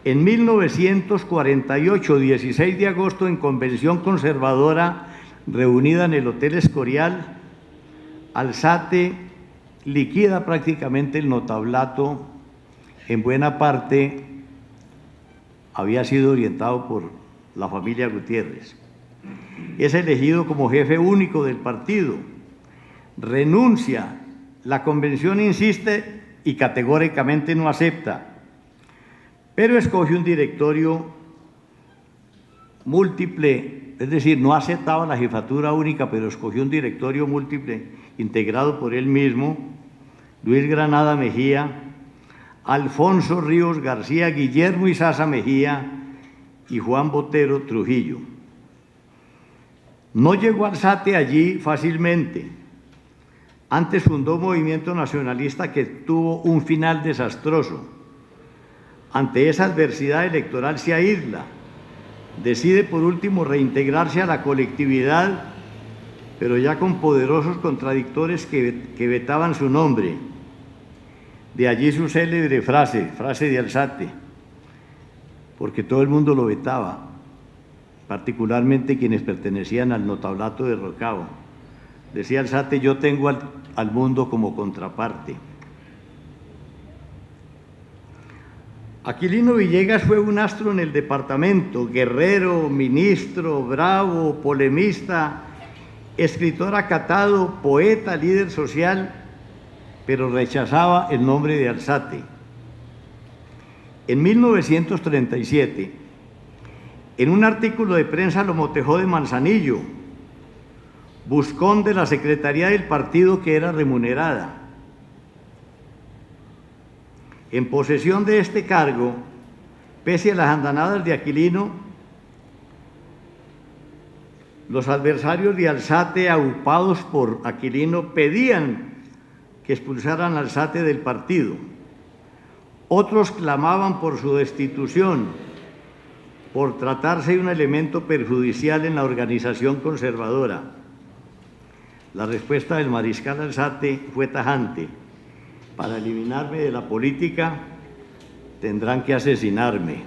En 1948, 16 de agosto, en convención conservadora reunida en el Hotel Escorial, Alzate liquida prácticamente el notablato, en buena parte había sido orientado por la familia Gutiérrez. Es elegido como jefe único del partido, renuncia, la convención insiste y categóricamente no acepta, pero escoge un directorio múltiple, es decir, no aceptaba la jefatura única, pero escogió un directorio múltiple integrado por él mismo, Luis Granada Mejía, Alfonso Ríos García, Guillermo Izaza Mejía y Juan Botero Trujillo. No llegó Alzate allí fácilmente. Antes fundó un movimiento nacionalista que tuvo un final desastroso. Ante esa adversidad electoral se aísla, decide por último reintegrarse a la colectividad, pero ya con poderosos contradictores que vetaban su nombre. De allí su célebre frase de Alzate, porque todo el mundo lo vetaba. particularmente quienes pertenecían al notablato de Rocao. Decía Alzate: yo tengo al mundo como contraparte. Aquilino Villegas fue un astro en el departamento, guerrero, ministro, bravo, polemista, escritor acatado, poeta, líder social, pero rechazaba el nombre de Alzate. En 1937, en un artículo de prensa lo motejó de Manzanillo, buscón de la secretaría del partido que era remunerada. En posesión de este cargo, pese a las andanadas de Aquilino, los adversarios de Alzate, aupados por Aquilino, pedían que expulsaran a Alzate del partido. Otros clamaban por su destitución, por tratarse de un elemento perjudicial en la organización conservadora. La respuesta del mariscal Alzate fue tajante: para eliminarme de la política tendrán que asesinarme.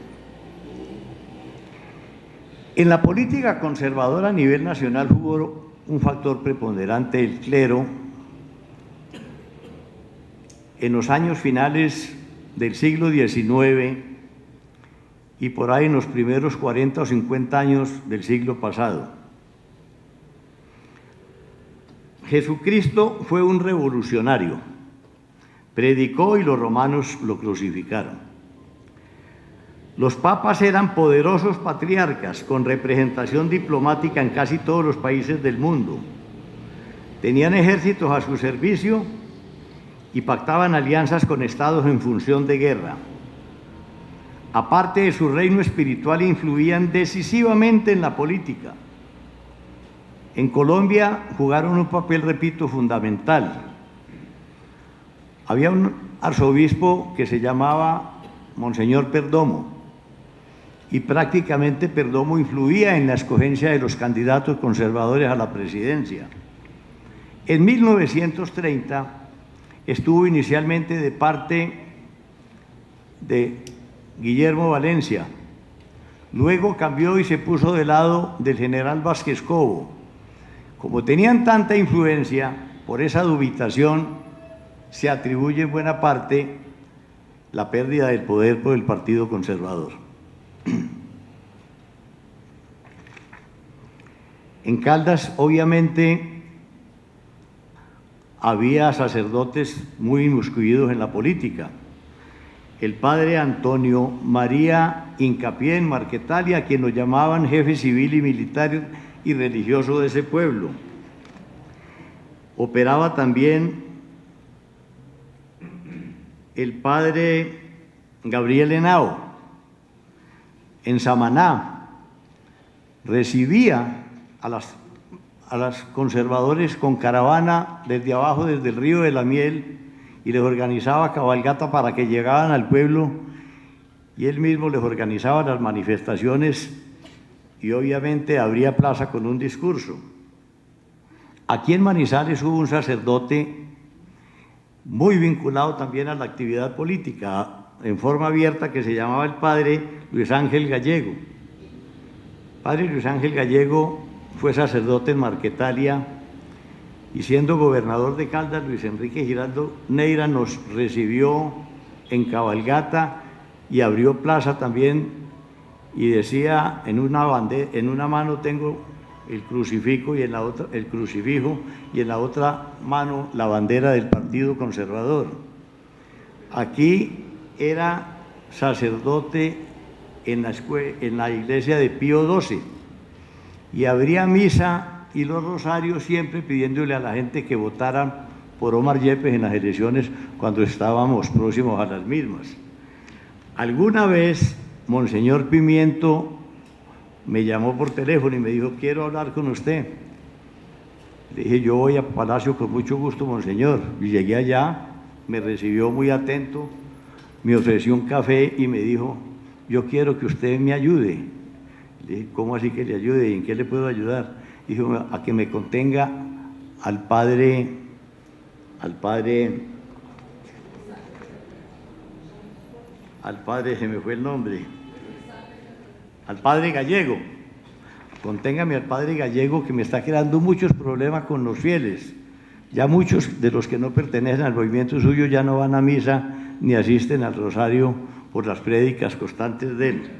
En la política conservadora a nivel nacional jugó un factor preponderante el clero. En los años finales del siglo XIX y por ahí en los primeros 40 o 50 años del siglo pasado. Jesucristo fue un revolucionario, predicó y los romanos lo crucificaron. Los papas eran poderosos patriarcas con representación diplomática en casi todos los países del mundo. Tenían ejércitos a su servicio y pactaban alianzas con estados en función de guerra. Aparte de su reino espiritual, influían decisivamente en la política. En Colombia jugaron un papel, repito, fundamental. Había un arzobispo que se llamaba Monseñor Perdomo, y prácticamente Perdomo influía en la escogencia de los candidatos conservadores a la presidencia. En 1930 estuvo inicialmente de parte de Guillermo Valencia, luego cambió y se puso del lado del general Vázquez Cobo. Como tenían tanta influencia, por esa dubitación se atribuye en buena parte la pérdida del poder por el Partido Conservador. En Caldas, obviamente, había sacerdotes muy inmiscuidos en la política. El padre Antonio María Hincapié en Marquetalia, quien lo llamaban jefe civil y militar y religioso de ese pueblo. Operaba también el padre Gabriel Henao en Samaná. Recibía a las conservadores con caravana desde abajo, desde el río de la Miel, y les organizaba cabalgata para que llegaran al pueblo, y él mismo les organizaba las manifestaciones y obviamente abría plaza con un discurso. Aquí en Manizales hubo un sacerdote muy vinculado también a la actividad política, en forma abierta, que se llamaba el padre Luis Ángel Gallego. Padre Luis Ángel Gallego fue sacerdote en Marquetalia, y siendo gobernador de Caldas, Luis Enrique Giraldo Neira nos recibió en cabalgata y abrió plaza también, y decía: en una mano tengo el crucifijo y en la otra el crucifijo, y en la otra mano la bandera del Partido Conservador. Aquí era sacerdote en la iglesia de Pío XII, y abría misa y los rosarios siempre pidiéndole a la gente que votaran por Omar Yepes en las elecciones cuando estábamos próximos a las mismas. Alguna vez Monseñor Pimiento me llamó por teléfono y me dijo: quiero hablar con usted. Le dije: yo voy a Palacio con mucho gusto, Monseñor. Y llegué allá, me recibió muy atento, me ofreció un café y me dijo: yo quiero que usted me ayude. Le dije: ¿cómo así que le ayude? ¿Y en qué le puedo ayudar? Dijo: a que me contenga al padre, se me fue el nombre, al padre Gallego, conténgame al padre Gallego, que me está creando muchos problemas con los fieles. Ya muchos de los que no pertenecen al movimiento suyo ya no van a misa ni asisten al rosario por las prédicas constantes de él.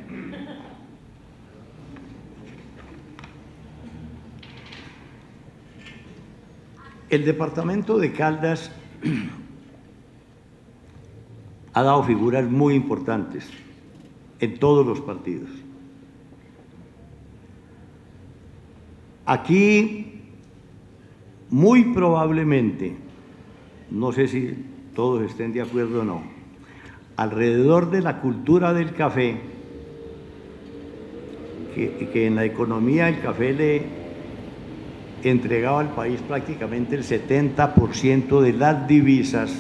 El departamento de Caldas ha dado figuras muy importantes en todos los partidos. Aquí, muy probablemente, no sé si todos estén de acuerdo o no, alrededor de la cultura del café, que en la economía el café le entregaba al país prácticamente el 70% de las divisas.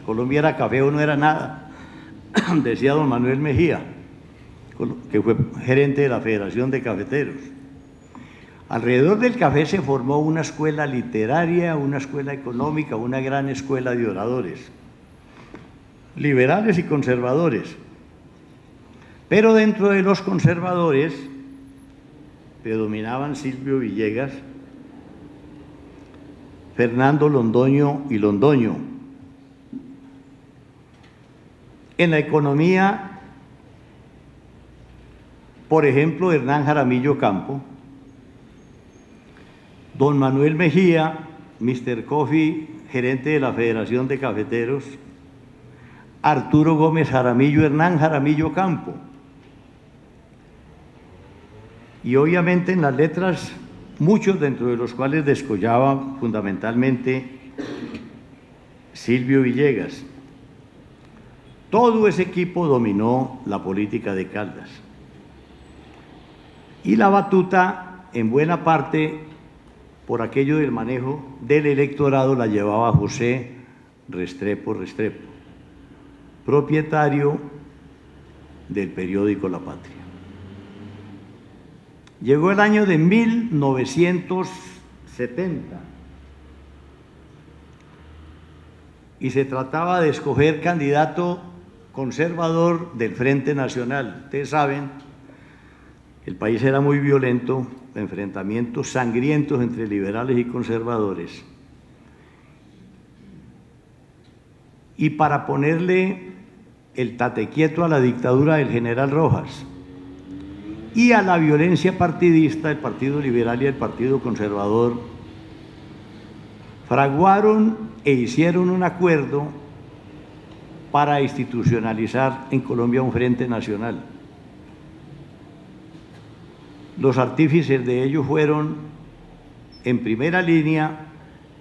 Colombia era café o no era nada, decía don Manuel Mejía, que fue gerente de la Federación de Cafeteros. Alrededor del café se formó una escuela literaria, una escuela económica, una gran escuela de oradores, liberales y conservadores. Pero dentro de los conservadores predominaban Silvio Villegas, Fernando Londoño y Londoño. En la economía, por ejemplo, Hernán Jaramillo Campo, don Manuel Mejía, Mr. Coffee, gerente de la Federación de Cafeteros, Arturo Gómez Jaramillo, Hernán Jaramillo Campo. Y obviamente en las letras, muchos dentro de los cuales descollaba fundamentalmente Silvio Villegas. Todo ese equipo dominó la política de Caldas. Y la batuta, en buena parte, por aquello del manejo del electorado, la llevaba José Restrepo, propietario del periódico La Patria. Llegó el año de 1970 y se trataba de escoger candidato conservador del Frente Nacional. Ustedes saben, el país era muy violento, enfrentamientos sangrientos entre liberales y conservadores. Y para ponerle el tate quieto a la dictadura del general Rojas y a la violencia partidista, el Partido Liberal y el Partido Conservador fraguaron e hicieron un acuerdo para institucionalizar en Colombia un Frente Nacional. Los artífices de ello fueron, en primera línea,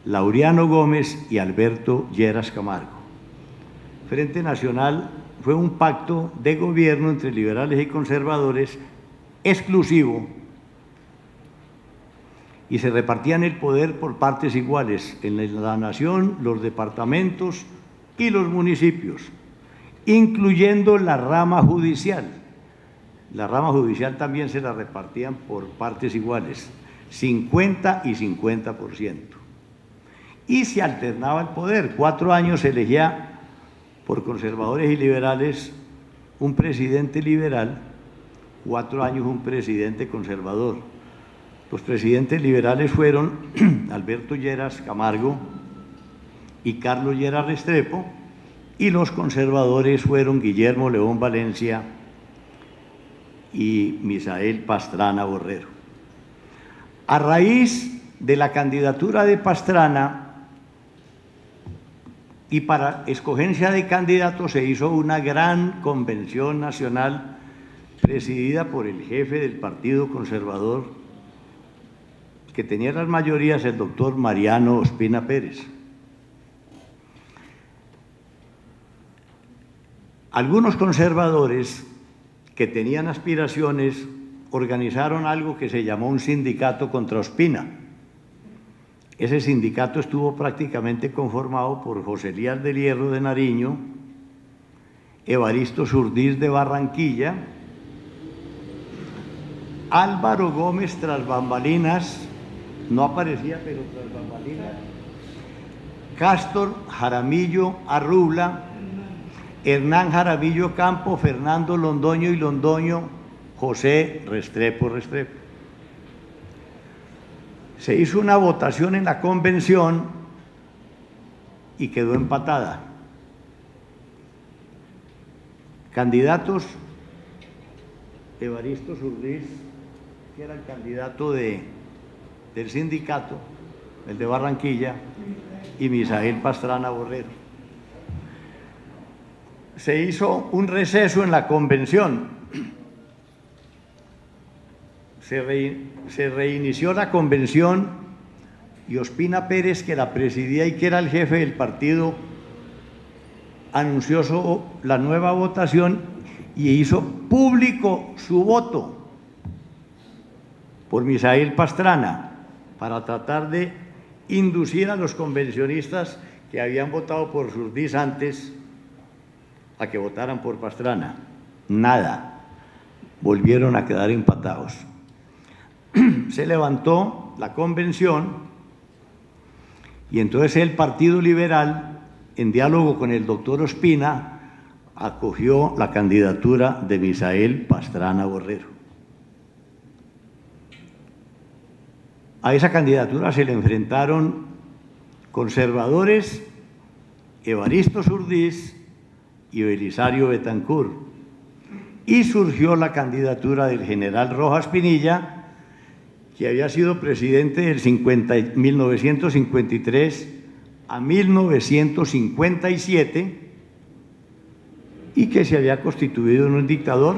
Laureano Gómez y Alberto Lleras Camargo. Frente Nacional fue un pacto de gobierno entre liberales y conservadores exclusivo, y se repartían el poder por partes iguales en la nación, los departamentos y los municipios, incluyendo la rama judicial. La rama judicial también se la repartían por partes iguales, 50 y 50%. Y se alternaba el poder. 4 años se elegía por conservadores y liberales un presidente liberal, 4 años un presidente conservador. Los presidentes liberales fueron Alberto Lleras Camargo y Carlos Lleras Restrepo, y los conservadores fueron Guillermo León Valencia y Misael Pastrana Borrero. A raíz de la candidatura de Pastrana y para escogencia de candidatos se hizo una gran convención nacional presidida por el jefe del Partido Conservador, que tenía las mayorías, el doctor Mariano Ospina Pérez. Algunos conservadores que tenían aspiraciones organizaron algo que se llamó un sindicato contra Ospina. Ese sindicato estuvo prácticamente conformado por José Elías del Hierro de Nariño, Evaristo Surdís de Barranquilla, Álvaro Gómez tras bambalinas, no aparecía pero tras bambalinas, Cástor Jaramillo Arrubla, Hernán Jaramillo Campo, Fernando Londoño y Londoño, José Restrepo. Se hizo una votación en la convención y quedó empatada. Candidatos: Evaristo Surdís, que era el candidato del sindicato, el de Barranquilla, y Misael Pastrana Borrero. Se hizo un receso en la convención. Se reinició la convención y Ospina Pérez, que la presidía y que era el jefe del partido, anunció la nueva votación y hizo público su voto por Misael Pastrana para tratar de inducir a los convencionistas que habían votado por Surdís antes a que votaran por Pastrana. Nada, volvieron a quedar empatados. Se levantó la convención y entonces el Partido Liberal, en diálogo con el doctor Ospina, acogió la candidatura de Misael Pastrana Borrero. A esa candidatura se le enfrentaron conservadores, Evaristo Surdís y Belisario Betancur, y surgió la candidatura del general Rojas Pinilla, que había sido presidente del 1953 a 1957 y que se había constituido en un dictador.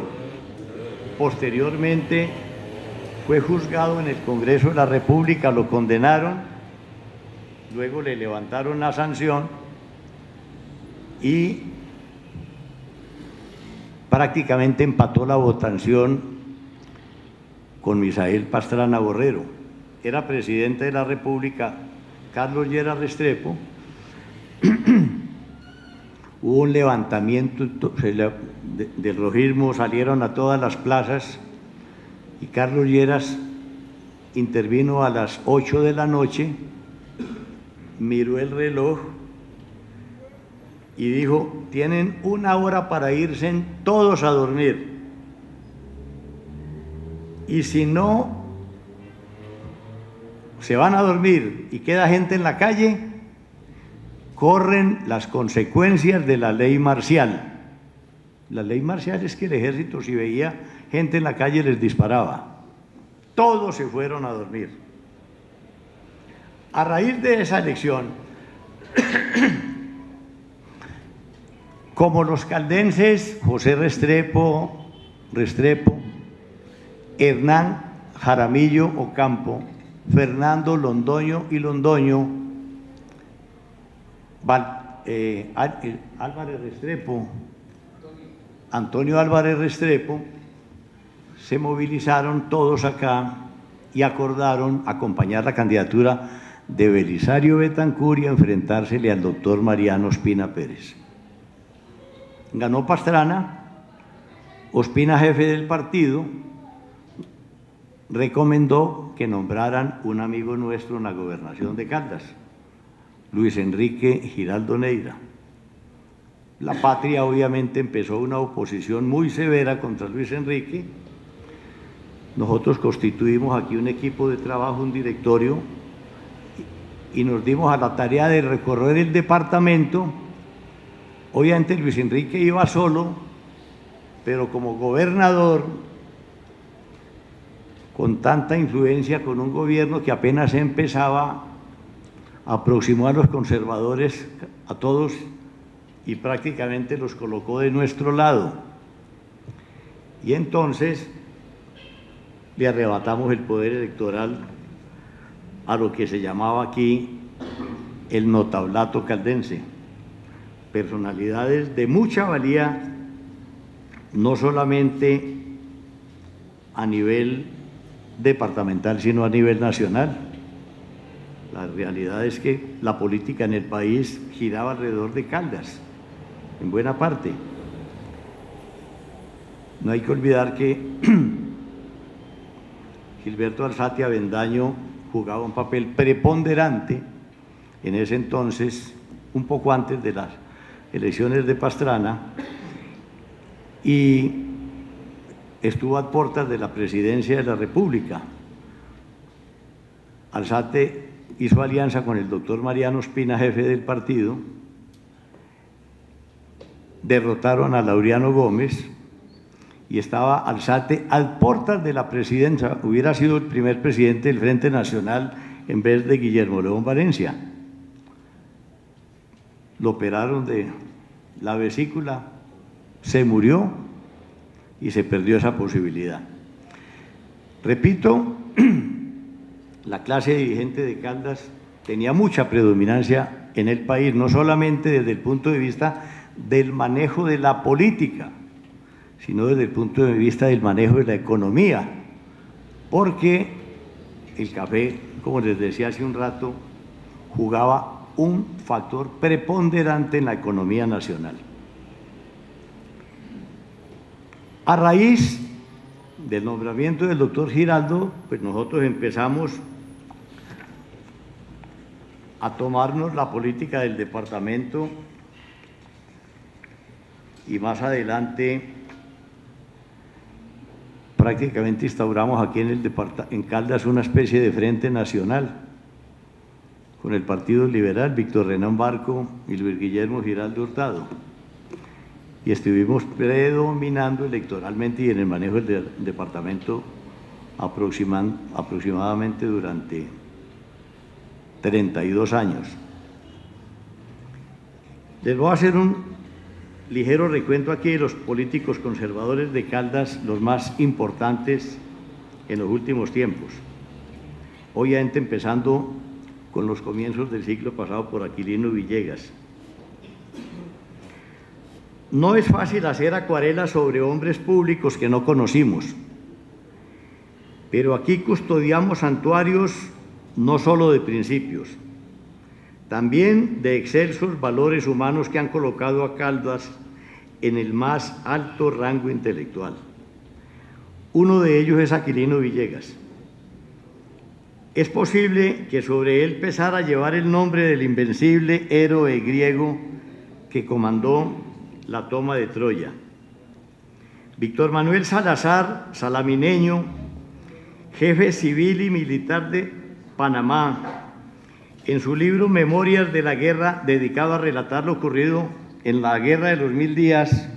Posteriormente fue juzgado en el Congreso de la República, lo condenaron, luego le levantaron la sanción y prácticamente empató la votación con Misael Pastrana Borrero. Era presidente de la República Carlos Lleras Restrepo. Hubo un levantamiento del rojismo, salieron a todas las plazas y Carlos Lleras intervino a las 8 de la noche, miró el reloj y dijo: tienen 1 hora para irse todos a dormir. Y si no se van a dormir y queda gente en la calle, corren las consecuencias de la ley marcial. La ley marcial es que el ejército, si veía gente en la calle, les disparaba. Todos se fueron a dormir. A raíz de esa elección, como los caldenses José Restrepo, Hernán Jaramillo Ocampo, Fernando Londoño y Londoño, Álvarez Restrepo, Antonio Álvarez Restrepo, se movilizaron todos acá y acordaron acompañar la candidatura de Belisario Betancur y enfrentársele al doctor Mariano Ospina Pérez. Ganó Pastrana. Ospina, jefe del partido, recomendó que nombraran un amigo nuestro en la gobernación de Caldas, Luis Enrique Giraldo Neira. La Patria obviamente empezó una oposición muy severa contra Luis Enrique. Nosotros constituimos aquí un equipo de trabajo, un directorio, y nos dimos a la tarea de recorrer el departamento. Obviamente Luis Enrique iba solo, pero como gobernador, con tanta influencia, con un gobierno que apenas empezaba, aproximó a los conservadores, a todos, y prácticamente los colocó de nuestro lado. Y entonces le arrebatamos el poder electoral a lo que se llamaba aquí el notablato caldense. Personalidades de mucha valía, no solamente a nivel departamental, sino a nivel nacional. La realidad es que la política en el país giraba alrededor de Caldas, en buena parte. No hay que olvidar que Gilberto Alzate Avendaño jugaba un papel preponderante en ese entonces, un poco antes de las elecciones de Pastrana, y estuvo a puertas de la presidencia de la República. Alzate hizo alianza con el doctor Mariano Ospina, jefe del partido, derrotaron a Laureano Gómez y estaba Alzate a puertas de la presidencia, hubiera sido el primer presidente del Frente Nacional en vez de Guillermo León Valencia. Lo operaron de la vesícula, se murió y se perdió esa posibilidad. Repito, la clase dirigente de Caldas tenía mucha predominancia en el país, no solamente desde el punto de vista del manejo de la política, sino desde el punto de vista del manejo de la economía, porque el café, como les decía hace un rato, jugaba un factor preponderante en la economía nacional. A raíz del nombramiento del doctor Giraldo, pues nosotros empezamos a tomarnos la política del departamento y más adelante prácticamente instauramos aquí en Caldas una especie de frente nacional con el Partido Liberal, Víctor Renán Barco y Luis Guillermo Giraldo Hurtado. Y estuvimos predominando electoralmente y en el manejo del departamento aproximadamente durante 32 años. Les voy a hacer un ligero recuento aquí de los políticos conservadores de Caldas, los más importantes en los últimos tiempos. Obviamente empezando con los comienzos del siglo pasado por Aquilino Villegas. No es fácil hacer acuarelas sobre hombres públicos que no conocimos, pero aquí custodiamos santuarios no solo de principios, también de excelsos valores humanos que han colocado a Caldas en el más alto rango intelectual. Uno de ellos es Aquilino Villegas. Es posible que sobre él pesara llevar el nombre del invencible héroe griego que comandó la toma de Troya. Víctor Manuel Salazar, salamineño, jefe civil y militar de Panamá, en su libro Memorias de la Guerra, dedicado a relatar lo ocurrido en la Guerra de los 1000 días,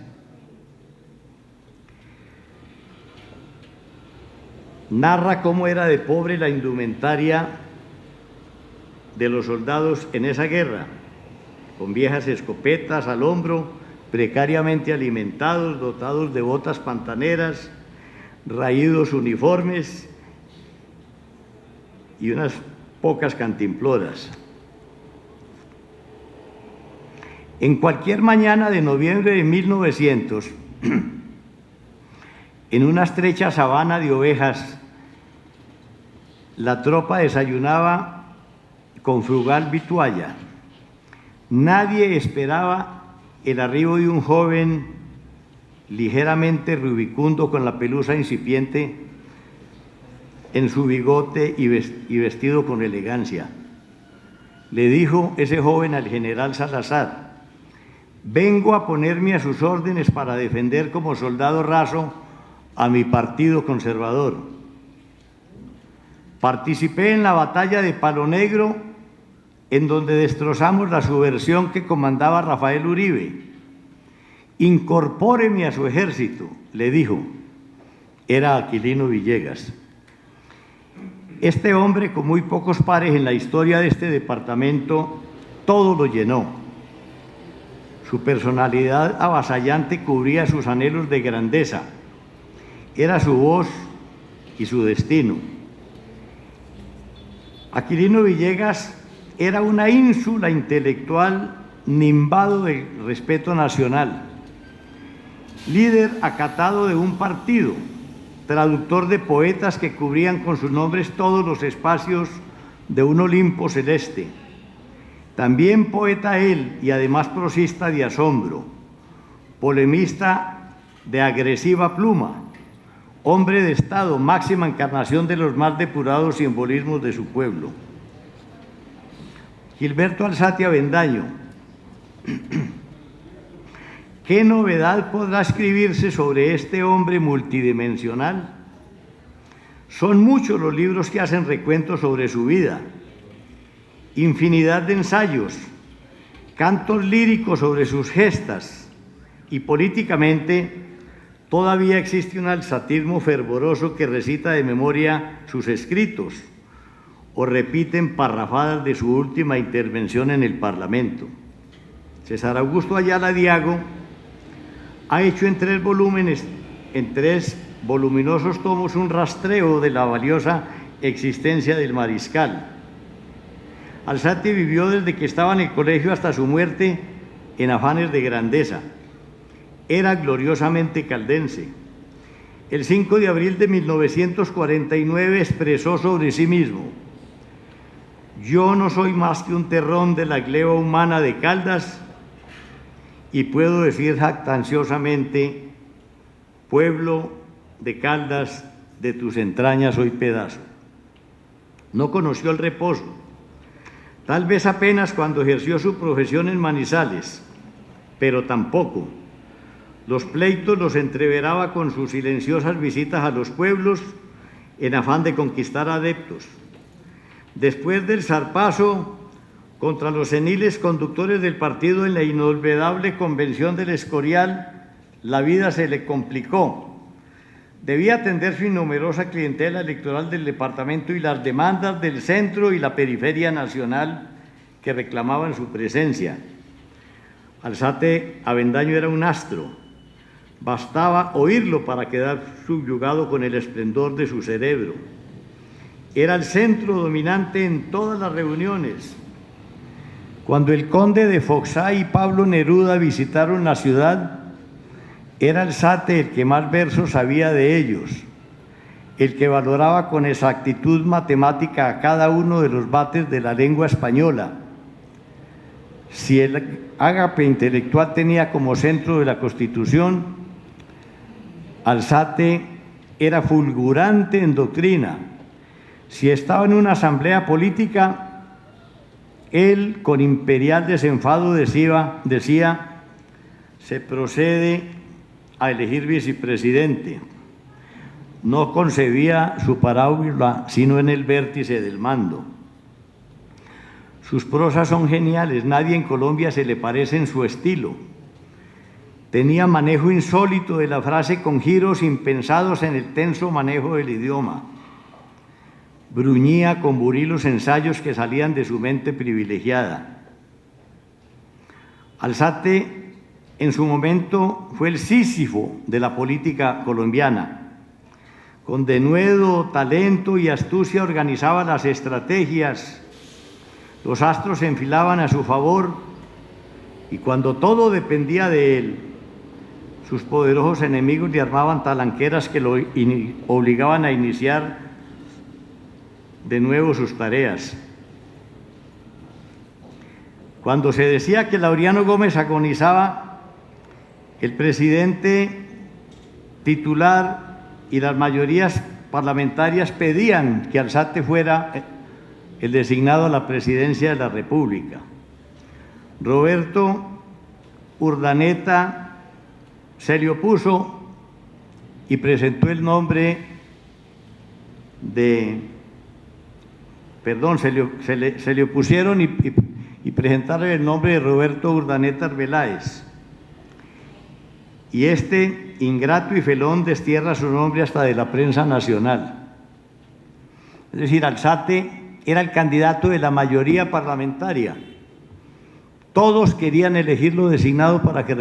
narra cómo era de pobre la indumentaria de los soldados en esa guerra, con viejas escopetas al hombro, precariamente alimentados, dotados de botas pantaneras, raídos uniformes y unas pocas cantimploras. En cualquier mañana de noviembre de 1900, en una estrecha sabana de ovejas, la tropa desayunaba con frugal vitualla. Nadie esperaba el arribo de un joven ligeramente rubicundo con la pelusa incipiente en su bigote y vestido con elegancia. Le dijo ese joven al general Salazar: vengo a ponerme a sus órdenes para defender como soldado raso a mi partido conservador. Participé en la batalla de Palo Negro, en donde destrozamos la subversión que comandaba Rafael Uribe. Incorpóreme a su ejército, le dijo. Era Aquilino Villegas. Este hombre, con muy pocos pares en la historia de este departamento, todo lo llenó. Su personalidad avasallante cubría sus anhelos de grandeza. Era su voz y su destino. Aquilino Villegas era una ínsula intelectual nimbado de respeto nacional, líder acatado de un partido, traductor de poetas que cubrían con sus nombres todos los espacios de un Olimpo celeste. También poeta él y además prosista de asombro, polemista de agresiva pluma, hombre de Estado, máxima encarnación de los más depurados simbolismos de su pueblo. Gilberto Alzate Avendaño. ¿Qué novedad podrá escribirse sobre este hombre multidimensional? Son muchos los libros que hacen recuentos sobre su vida, infinidad de ensayos, cantos líricos sobre sus gestas, y políticamente todavía existe un alzatismo fervoroso que recita de memoria sus escritos o repiten parrafadas de su última intervención en el Parlamento. César Augusto Ayala Diago ha hecho en 3 volúmenes, en 3 voluminosos tomos, un rastreo de la valiosa existencia del mariscal. Alzate vivió desde que estaba en el colegio hasta su muerte en afanes de grandeza. Era gloriosamente caldense. El 5 de abril de 1949 expresó sobre sí mismo: yo no soy más que un terrón de la gleba humana de Caldas, y puedo decir jactanciosamente: pueblo de Caldas, de tus entrañas soy pedazo. No conoció el reposo, tal vez apenas cuando ejerció su profesión en Manizales, pero tampoco. Los pleitos los entreveraba con sus silenciosas visitas a los pueblos en afán de conquistar adeptos. Después del zarpazo contra los seniles conductores del partido en la inolvidable convención del Escorial, la vida se le complicó. Debía atender su innumerosa clientela electoral del departamento y las demandas del centro y la periferia nacional que reclamaban su presencia. Alzate Avendaño era un astro. Bastaba oírlo para quedar subyugado con el esplendor de su cerebro. Era el centro dominante en todas las reuniones. Cuando el conde de Foxá y Pablo Neruda visitaron la ciudad, era Alzate el que más versos sabía de ellos, el que valoraba con exactitud matemática a cada uno de los bates de la lengua española. Si el ágape intelectual tenía como centro de la Constitución, Alzate era fulgurante en doctrina. Si estaba en una asamblea política, él con imperial desenfado decía: se procede a elegir vicepresidente. No concebía su parábola sino en el vértice del mando. Sus prosas son geniales, nadie en Colombia se le parece en su estilo. Tenía manejo insólito de la frase con giros impensados en el tenso manejo del idioma. Bruñía con burilos ensayos que salían de su mente privilegiada. Alzate en su momento fue el Sísifo de la política colombiana. Con denuedo, talento y astucia organizaba las estrategias. Los astros se enfilaban a su favor y cuando todo dependía de él, sus poderosos enemigos le armaban talanqueras que lo obligaban a iniciar de nuevo sus tareas. Cuando se decía que Laureano Gómez agonizaba, el presidente titular y las mayorías parlamentarias pedían que Alzate fuera el designado a la presidencia de la República. Roberto Urdaneta se le opuso y presentó el nombre de... se le opusieron y presentaron el nombre de Roberto Urdaneta Arbeláez. Y este ingrato y felón destierra su nombre hasta de la prensa nacional. Es decir, Alzate era el candidato de la mayoría parlamentaria. Todos querían elegirlo designado para que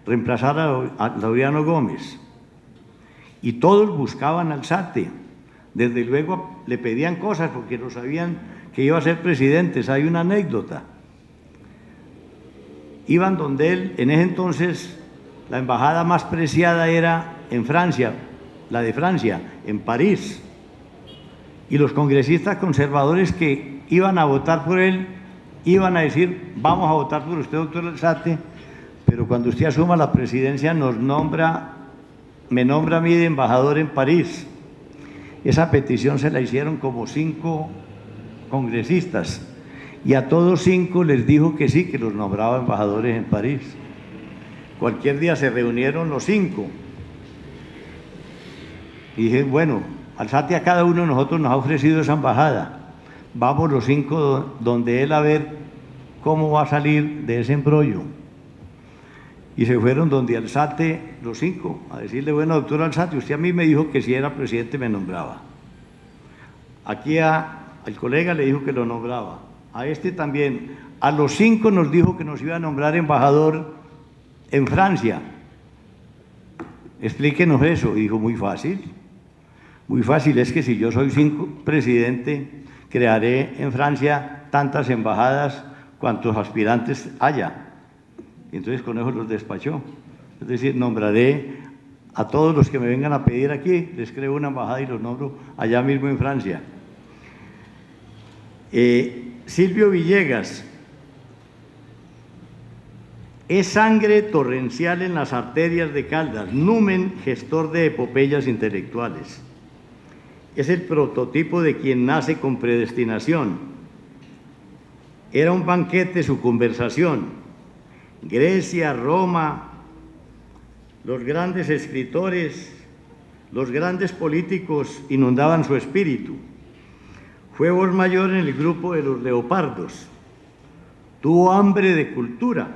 reemplazara a Laureano Gómez. Y todos buscaban a Alzate. Desde luego le pedían cosas porque no sabían que iba a ser presidente. Hay una anécdota. Iban donde él, en ese entonces, la embajada más preciada era en Francia, la de Francia, en París. Y los congresistas conservadores que iban a votar por él, iban a decir: vamos a votar por usted, doctor Alzate, pero cuando usted asuma la presidencia me nombra a mí de embajador en París. Esa petición se la hicieron como 5 congresistas, y a todos 5 les dijo que sí, que los nombraba embajadores en París. Cualquier día se reunieron los 5 y dije: bueno, Alzate a cada uno de nosotros nos ha ofrecido esa embajada. Vamos los 5 donde él a ver cómo va a salir de ese embrollo. Y se fueron donde Alzate, los 5, a decirle, bueno, doctor Alzate, usted a mí me dijo que si era presidente me nombraba. Aquí al colega le dijo que lo nombraba. A este también. A los 5 nos dijo que nos iba a nombrar embajador en Francia. Explíquenos eso. Y dijo, muy fácil. Muy fácil, es que si yo soy presidente, crearé en Francia tantas embajadas cuantos aspirantes haya. Y entonces con eso los despachó. Es decir, nombraré a todos los que me vengan a pedir aquí, les creo una embajada y los nombro allá mismo en Francia. Silvio Villegas. Es sangre torrencial en las arterias de Caldas, numen gestor de epopeyas intelectuales. Es el prototipo de quien nace con predestinación. Era un banquete su conversación. Grecia, Roma, los grandes escritores, los grandes políticos inundaban su espíritu. Fue voz mayor en el grupo de los leopardos. Tuvo hambre de cultura,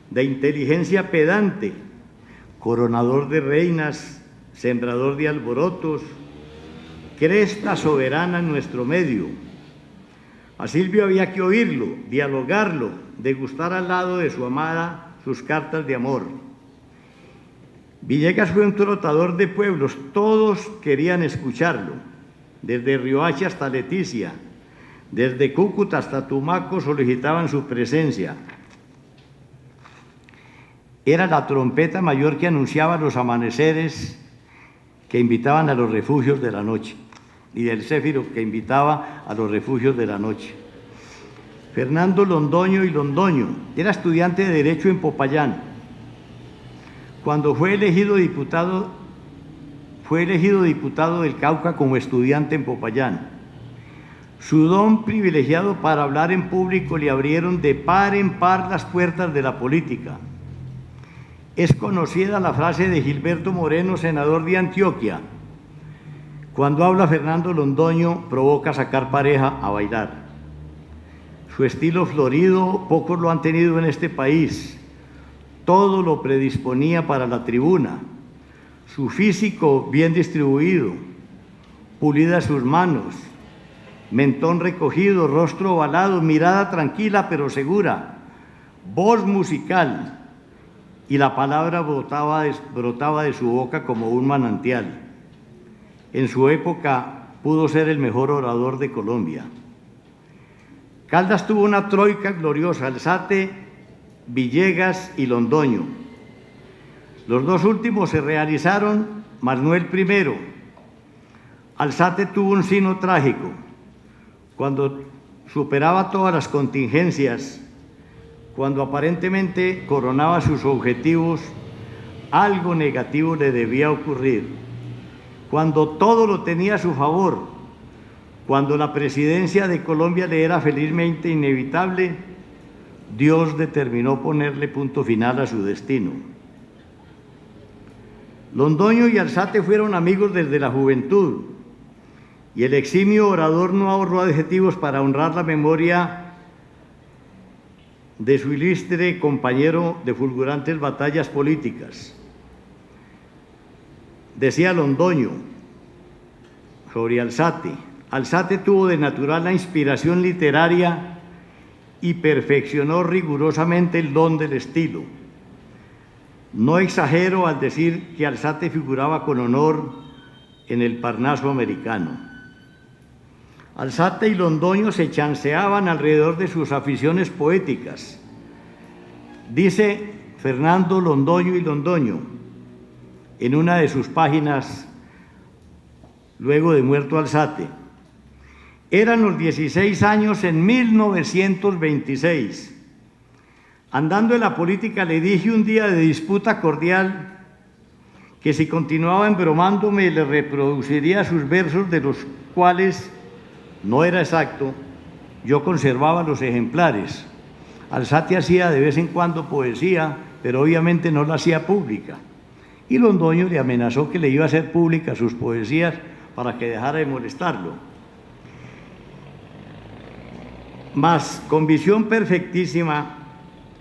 de inteligencia pedante, coronador de reinas, sembrador de alborotos, cresta soberana en nuestro medio. A Silvio había que oírlo, dialogarlo, degustar al lado de su amada sus cartas de amor. Villegas fue un trotador de pueblos, todos querían escucharlo, desde Riohacha hasta Leticia, desde Cúcuta hasta Tumaco solicitaban su presencia. Era la trompeta mayor que anunciaba los amaneceres que invitaban a los refugios de la noche, y del céfiro que invitaba a los refugios de la noche. Fernando Londoño y Londoño era estudiante de Derecho en Popayán. Cuando fue elegido diputado del Cauca como estudiante en Popayán. Su don privilegiado para hablar en público le abrieron de par en par las puertas de la política. Es conocida la frase de Gilberto Moreno, senador de Antioquia: cuando habla Fernando Londoño provoca sacar pareja a bailar. Su estilo florido pocos lo han tenido en este país. Todo lo predisponía para la tribuna. Su físico bien distribuido, pulidas sus manos, mentón recogido, rostro ovalado, mirada tranquila pero segura, voz musical, y la palabra brotaba de su boca como un manantial. En su época pudo ser el mejor orador de Colombia. Caldas tuvo una troika gloriosa: Alzate, Villegas y Londoño. Los dos últimos se realizaron, mas no el primero. Alzate tuvo un sino trágico. Cuando superaba todas las contingencias, cuando aparentemente coronaba sus objetivos, algo negativo le debía ocurrir. Cuando todo lo tenía a su favor, cuando la presidencia de Colombia le era felizmente inevitable, Dios determinó ponerle punto final a su destino. Londoño y Alzate fueron amigos desde la juventud, y el eximio orador no ahorró adjetivos para honrar la memoria de su ilustre compañero de fulgurantes batallas políticas. Decía Londoño sobre Alzate: Alzate tuvo de natural la inspiración literaria y perfeccionó rigurosamente el don del estilo. No exagero al decir que Alzate figuraba con honor en el Parnaso americano. Alzate y Londoño se chanceaban alrededor de sus aficiones poéticas. Dice Fernando Londoño y Londoño en una de sus páginas, luego de muerto Alzate: eran los 16 años en 1926. Andando en la política le dije un día de disputa cordial que si continuaba embromándome le reproduciría sus versos, de los cuales no era exacto, yo conservaba los ejemplares. Alzate hacía de vez en cuando poesía, pero obviamente no la hacía pública. y Londoño le amenazó que le iba a hacer públicas sus poesías para que dejara de molestarlo. Mas con visión perfectísima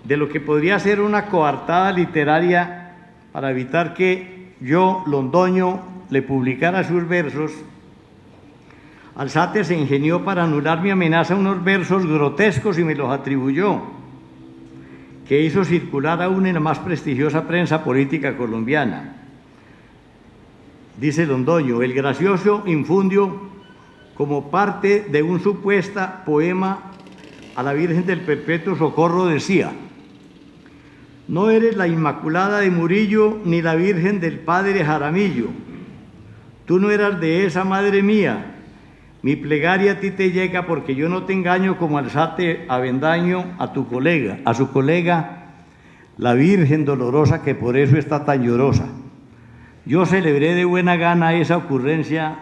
de lo que podría ser una coartada literaria para evitar que yo, Londoño, le publicara sus versos, Alzate se ingenió para anular mi amenaza unos versos grotescos y me los atribuyó, que hizo circular aún en la más prestigiosa prensa política colombiana. Dice Londoño: el gracioso infundió como parte de un supuesto poema a la Virgen del Perpetuo Socorro, decía: no eres la Inmaculada de Murillo ni la Virgen del Padre Jaramillo, tú no eras de esa madre mía, mi plegaria a ti te llega porque yo no te engaño como Alzate Avendaño a tu colega, a su colega, la Virgen dolorosa que por eso está tan llorosa. Yo celebré de buena gana esa ocurrencia,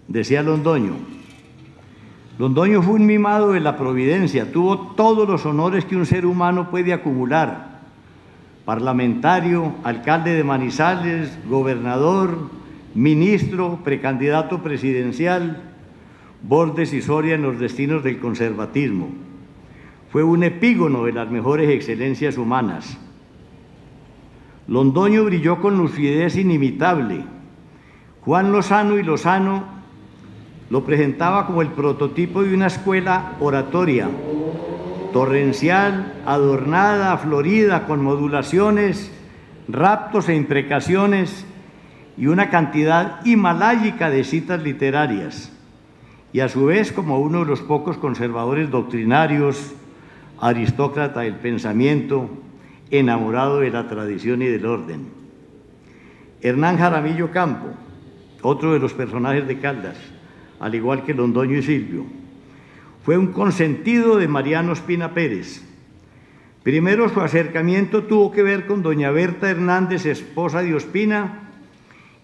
decía Londoño. Londoño fue un mimado de la providencia, tuvo todos los honores que un ser humano puede acumular: parlamentario, alcalde de Manizales, gobernador, ministro, precandidato presidencial, voz decisoria en los destinos del conservatismo. Fue un epígono de las mejores excelencias humanas. Londoño brilló con lucidez inimitable. Juan Lozano y Lozano lo presentaba como el prototipo de una escuela oratoria, torrencial, adornada, florida, con modulaciones, raptos e imprecaciones y una cantidad himaláyica de citas literarias, y a su vez como uno de los pocos conservadores doctrinarios, aristócrata del pensamiento, enamorado de la tradición y del orden. Hernán Jaramillo Campo, otro de los personajes de Caldas, al igual que Londoño y Silvio, fue un consentido de Mariano Ospina Pérez. Primero, su acercamiento tuvo que ver con doña Berta Hernández, esposa de Ospina,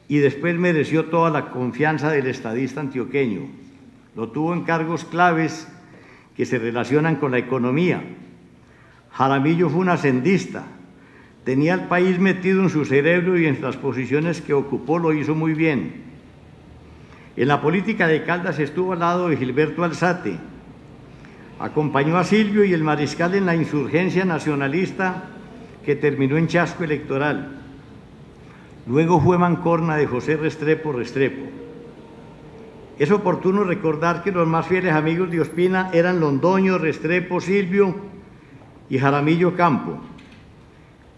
y después mereció toda la confianza del estadista antioqueño. Lo tuvo en cargos claves que se relacionan con la economía. Jaramillo fue un hacendista, tenía el país metido en su cerebro y en las posiciones que ocupó lo hizo muy bien. En la política de Caldas estuvo al lado de Gilberto Alzate, acompañó a Silvio y el Mariscal en la insurgencia nacionalista que terminó en chasco electoral. Luego fue mancorna de José Restrepo Restrepo. Es oportuno recordar que los más fieles amigos de Ospina eran Londoño, Restrepo, Silvio y Jaramillo Campo.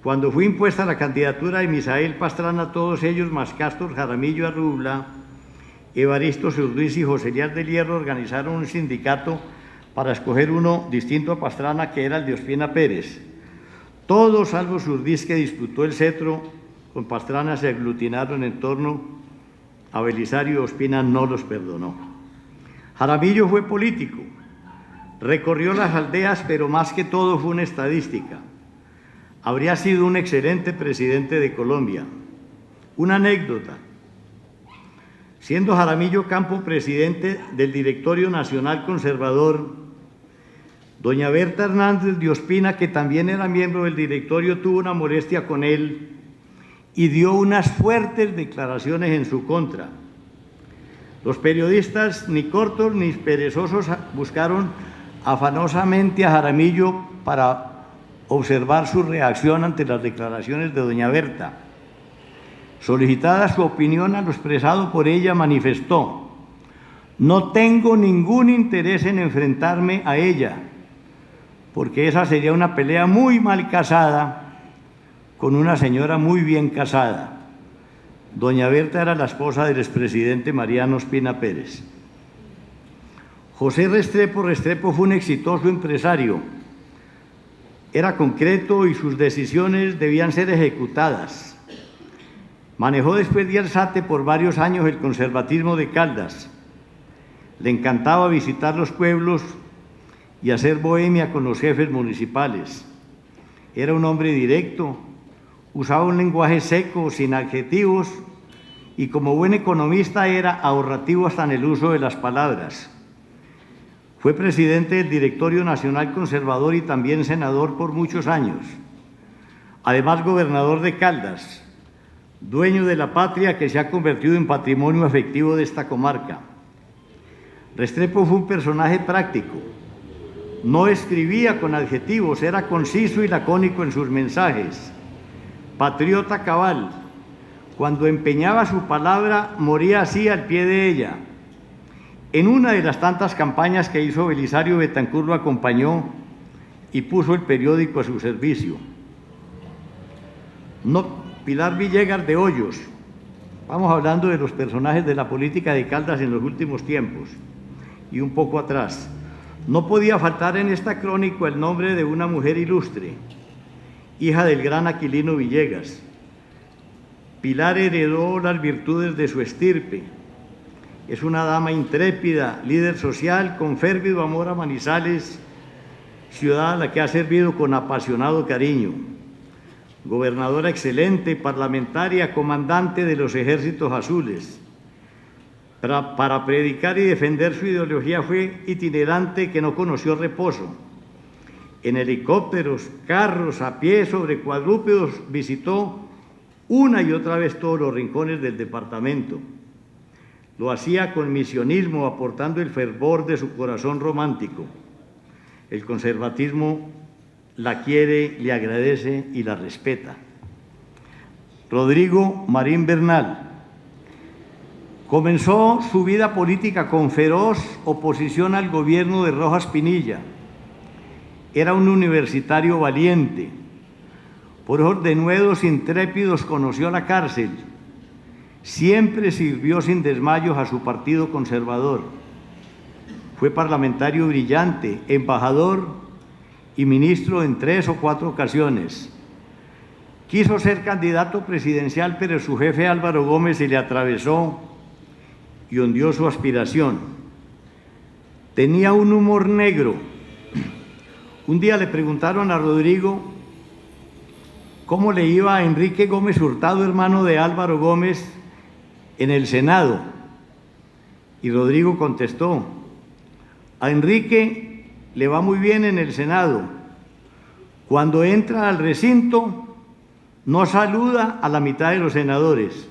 Cuando fue impuesta la candidatura de Misael Pastrana, todos ellos, más Castor Jaramillo Arrubla, Evaristo Surduiz y José Elias del Hierro, organizaron un sindicato para escoger uno distinto a Pastrana, que era el de Ospina Pérez. Todos, salvo Surduiz, que disputó el cetro con Pastrana, se aglutinaron en torno a Belisario. Ospina no los perdonó. Jaramillo fue político, recorrió las aldeas, pero más que todo fue una estadística. Habría sido un excelente presidente de Colombia. Una anécdota: siendo Jaramillo Campo presidente del Directorio Nacional Conservador, doña Berta Hernández de Ospina, que también era miembro del directorio, tuvo una molestia con él y dio unas fuertes declaraciones en su contra. Los periodistas, ni cortos ni perezosos, buscaron afanosamente a Jaramillo para observar su reacción ante las declaraciones de doña Berta. Solicitada su opinión a lo expresado por ella, manifestó: no tengo ningún interés en enfrentarme a ella, porque esa sería una pelea muy mal casada con una señora muy bien casada. Doña Berta era la esposa del expresidente Mariano Ospina Pérez. José Restrepo Restrepo fue un exitoso empresario. Era concreto y sus decisiones debían ser ejecutadas. Manejó después de Alzate por varios años el conservatismo de Caldas. Le encantaba visitar los pueblos y hacer bohemia con los jefes municipales. Era un hombre directo, usaba un lenguaje seco, sin adjetivos, y como buen economista era ahorrativo hasta en el uso de las palabras. Fue presidente del Directorio Nacional Conservador y también senador por muchos años. Además, gobernador de Caldas. dueño de la patria que se ha convertido en patrimonio afectivo de esta comarca. Restrepo fue un personaje práctico, no escribía con adjetivos, era conciso y lacónico en sus mensajes, patriota cabal, cuando empeñaba su palabra moría así al pie de ella. En una de las tantas campañas que hizo Belisario Betancur lo acompañó y puso el periódico a su servicio. Pilar Villegas de Hoyos, vamos hablando de los personajes de la política de Caldas en los últimos tiempos y un poco atrás. No podía faltar en esta crónica el nombre de una mujer ilustre, hija del gran Aquilino Villegas. Pilar heredó las virtudes de su estirpe. Es una dama intrépida, líder social, con férvido amor a Manizales, ciudad a la que ha servido con apasionado cariño. Gobernadora excelente, parlamentaria, comandante de los ejércitos azules. Para predicar y defender su ideología fue itinerante que no conoció reposo. En helicópteros, carros, a pie, sobre cuadrúpedos, visitó una y otra vez todos los rincones del departamento. Lo hacía con misionismo, aportando el fervor de su corazón romántico. El conservatismo la quiere, le agradece y la respeta. Rodrigo Marín Bernal comenzó su vida política con feroz oposición al gobierno de Rojas Pinilla. Era un universitario valiente. Por esos denuedos intrépidos conoció la cárcel. Siempre sirvió sin desmayos a su partido conservador. Fue parlamentario brillante, embajador y ministro en 3 o 4 ocasiones. Quiso ser candidato presidencial, pero su jefe Álvaro Gómez se le atravesó y hundió su aspiración. Tenía un humor negro. Un día le preguntaron a Rodrigo cómo le iba a Enrique Gómez Hurtado, hermano de Álvaro Gómez, en el Senado. Y Rodrigo contestó: a Enrique le va muy bien en el Senado. Cuando entra al recinto, no saluda a la mitad de los senadores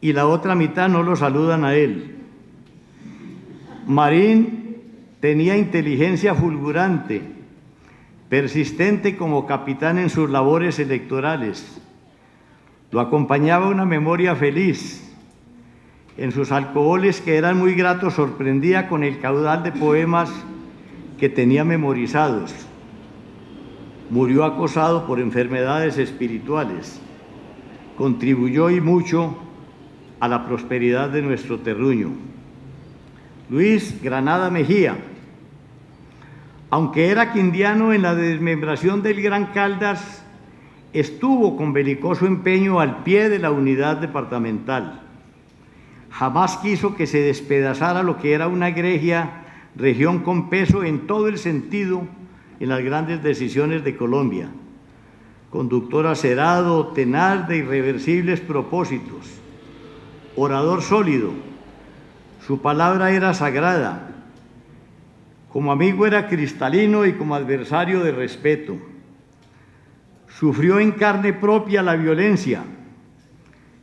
y la otra mitad no lo saludan a él. Marín tenía inteligencia fulgurante, persistente como capitán en sus labores electorales. Lo acompañaba una memoria feliz. En sus alcoholes, que eran muy gratos, sorprendía con el caudal de poemas que tenía memorizados. Murió acosado por enfermedades espirituales. Contribuyó y mucho a la prosperidad de nuestro terruño. Luis Granada Mejía, aunque era quindiano en la desmembración del Gran Caldas, estuvo con belicoso empeño al pie de la unidad departamental. Jamás quiso que se despedazara lo que era una egregia región con peso en todo el sentido en las grandes decisiones de Colombia. Conductor acerado, tenaz de irreversibles propósitos, orador sólido, su palabra era sagrada, como amigo era cristalino y como adversario de respeto. Sufrió en carne propia la violencia.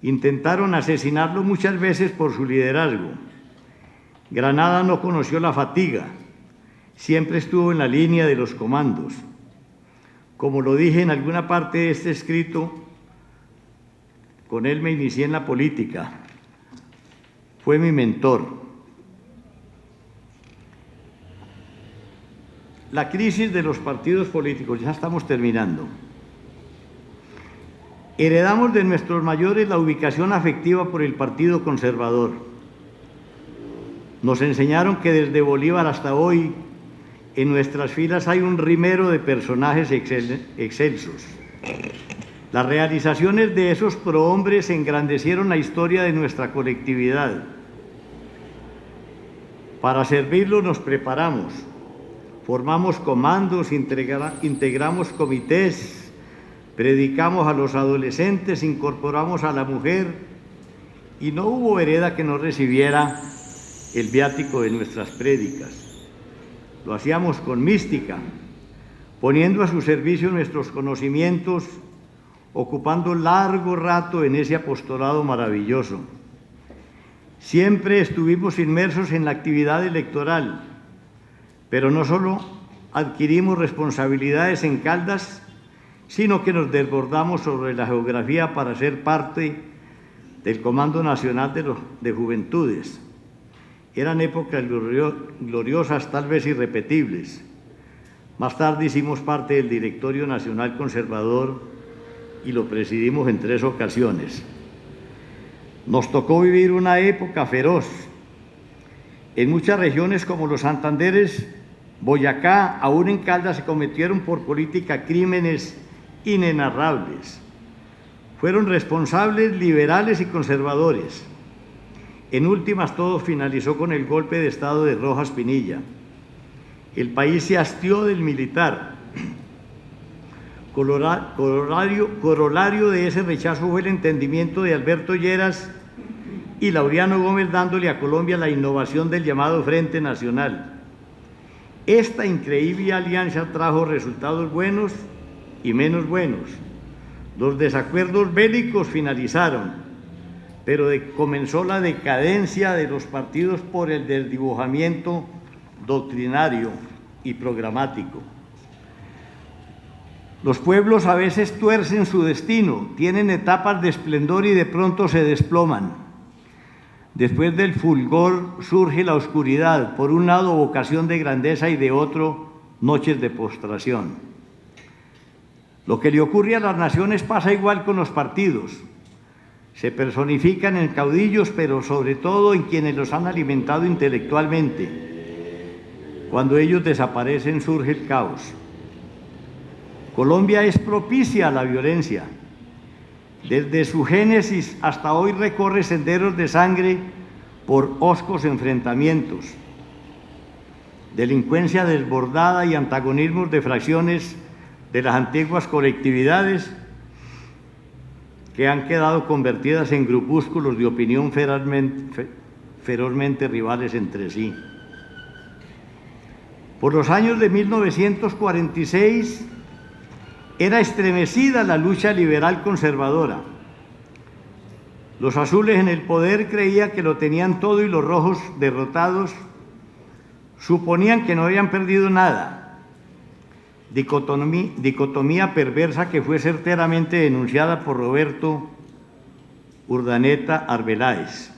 Intentaron asesinarlo muchas veces por su liderazgo. Granada no conoció la fatiga, siempre estuvo en la línea de los comandos. Como lo dije en alguna parte de este escrito, con él me inicié en la política. Fue mi mentor. La crisis de los partidos políticos, ya estamos terminando. Heredamos de nuestros mayores la ubicación afectiva por el Partido Conservador. Nos enseñaron que desde Bolívar hasta hoy en nuestras filas hay un rimero de personajes excelsos. Las realizaciones de esos prohombres engrandecieron la historia de nuestra colectividad. Para servirlo nos preparamos, formamos comandos, integramos comités, predicamos a los adolescentes, incorporamos a la mujer y no hubo vereda que no recibiera el viático de nuestras prédicas. Lo hacíamos con mística, poniendo a su servicio nuestros conocimientos, ocupando largo rato en ese apostolado maravilloso. Siempre estuvimos inmersos en la actividad electoral, pero no solo adquirimos responsabilidades en Caldas, sino que nos desbordamos sobre la geografía para ser parte del Comando Nacional de Juventudes. Eran épocas gloriosas, tal vez irrepetibles. Más tarde hicimos parte del Directorio Nacional Conservador y lo presidimos en 3 ocasiones. Nos tocó vivir una época feroz. En muchas regiones como los Santanderes, Boyacá, aún en Caldas, se cometieron por política crímenes inenarrables. Fueron responsables liberales y conservadores. En últimas, todo finalizó con el golpe de Estado de Rojas Pinilla. El país se hastió del militar. Corolario de ese rechazo fue el entendimiento de Alberto Lleras y Laureano Gómez, dándole a Colombia la innovación del llamado Frente Nacional. Esta increíble alianza trajo resultados buenos y menos buenos. Los desacuerdos bélicos finalizaron, pero comenzó la decadencia de los partidos por el desdibujamiento doctrinario y programático. Los pueblos a veces tuercen su destino, tienen etapas de esplendor y de pronto se desploman. Después del fulgor surge la oscuridad, por un lado vocación de grandeza y de otro noches de postración. Lo que le ocurre a las naciones pasa igual con los partidos. Se personifican en caudillos, pero sobre todo en quienes los han alimentado intelectualmente. Cuando ellos desaparecen surge el caos. Colombia es propicia a la violencia. Desde su génesis hasta hoy recorre senderos de sangre por hoscos enfrentamientos, delincuencia desbordada y antagonismos de fracciones de las antiguas colectividades que han quedado convertidas en grupúsculos de opinión ferozmente rivales entre sí. Por los años de 1946 era estremecida la lucha liberal conservadora. Los azules en el poder creían que lo tenían todo y los rojos, derrotados, suponían que no habían perdido nada. Dicotomía perversa que fue certeramente denunciada por Roberto Urdaneta Arbeláez.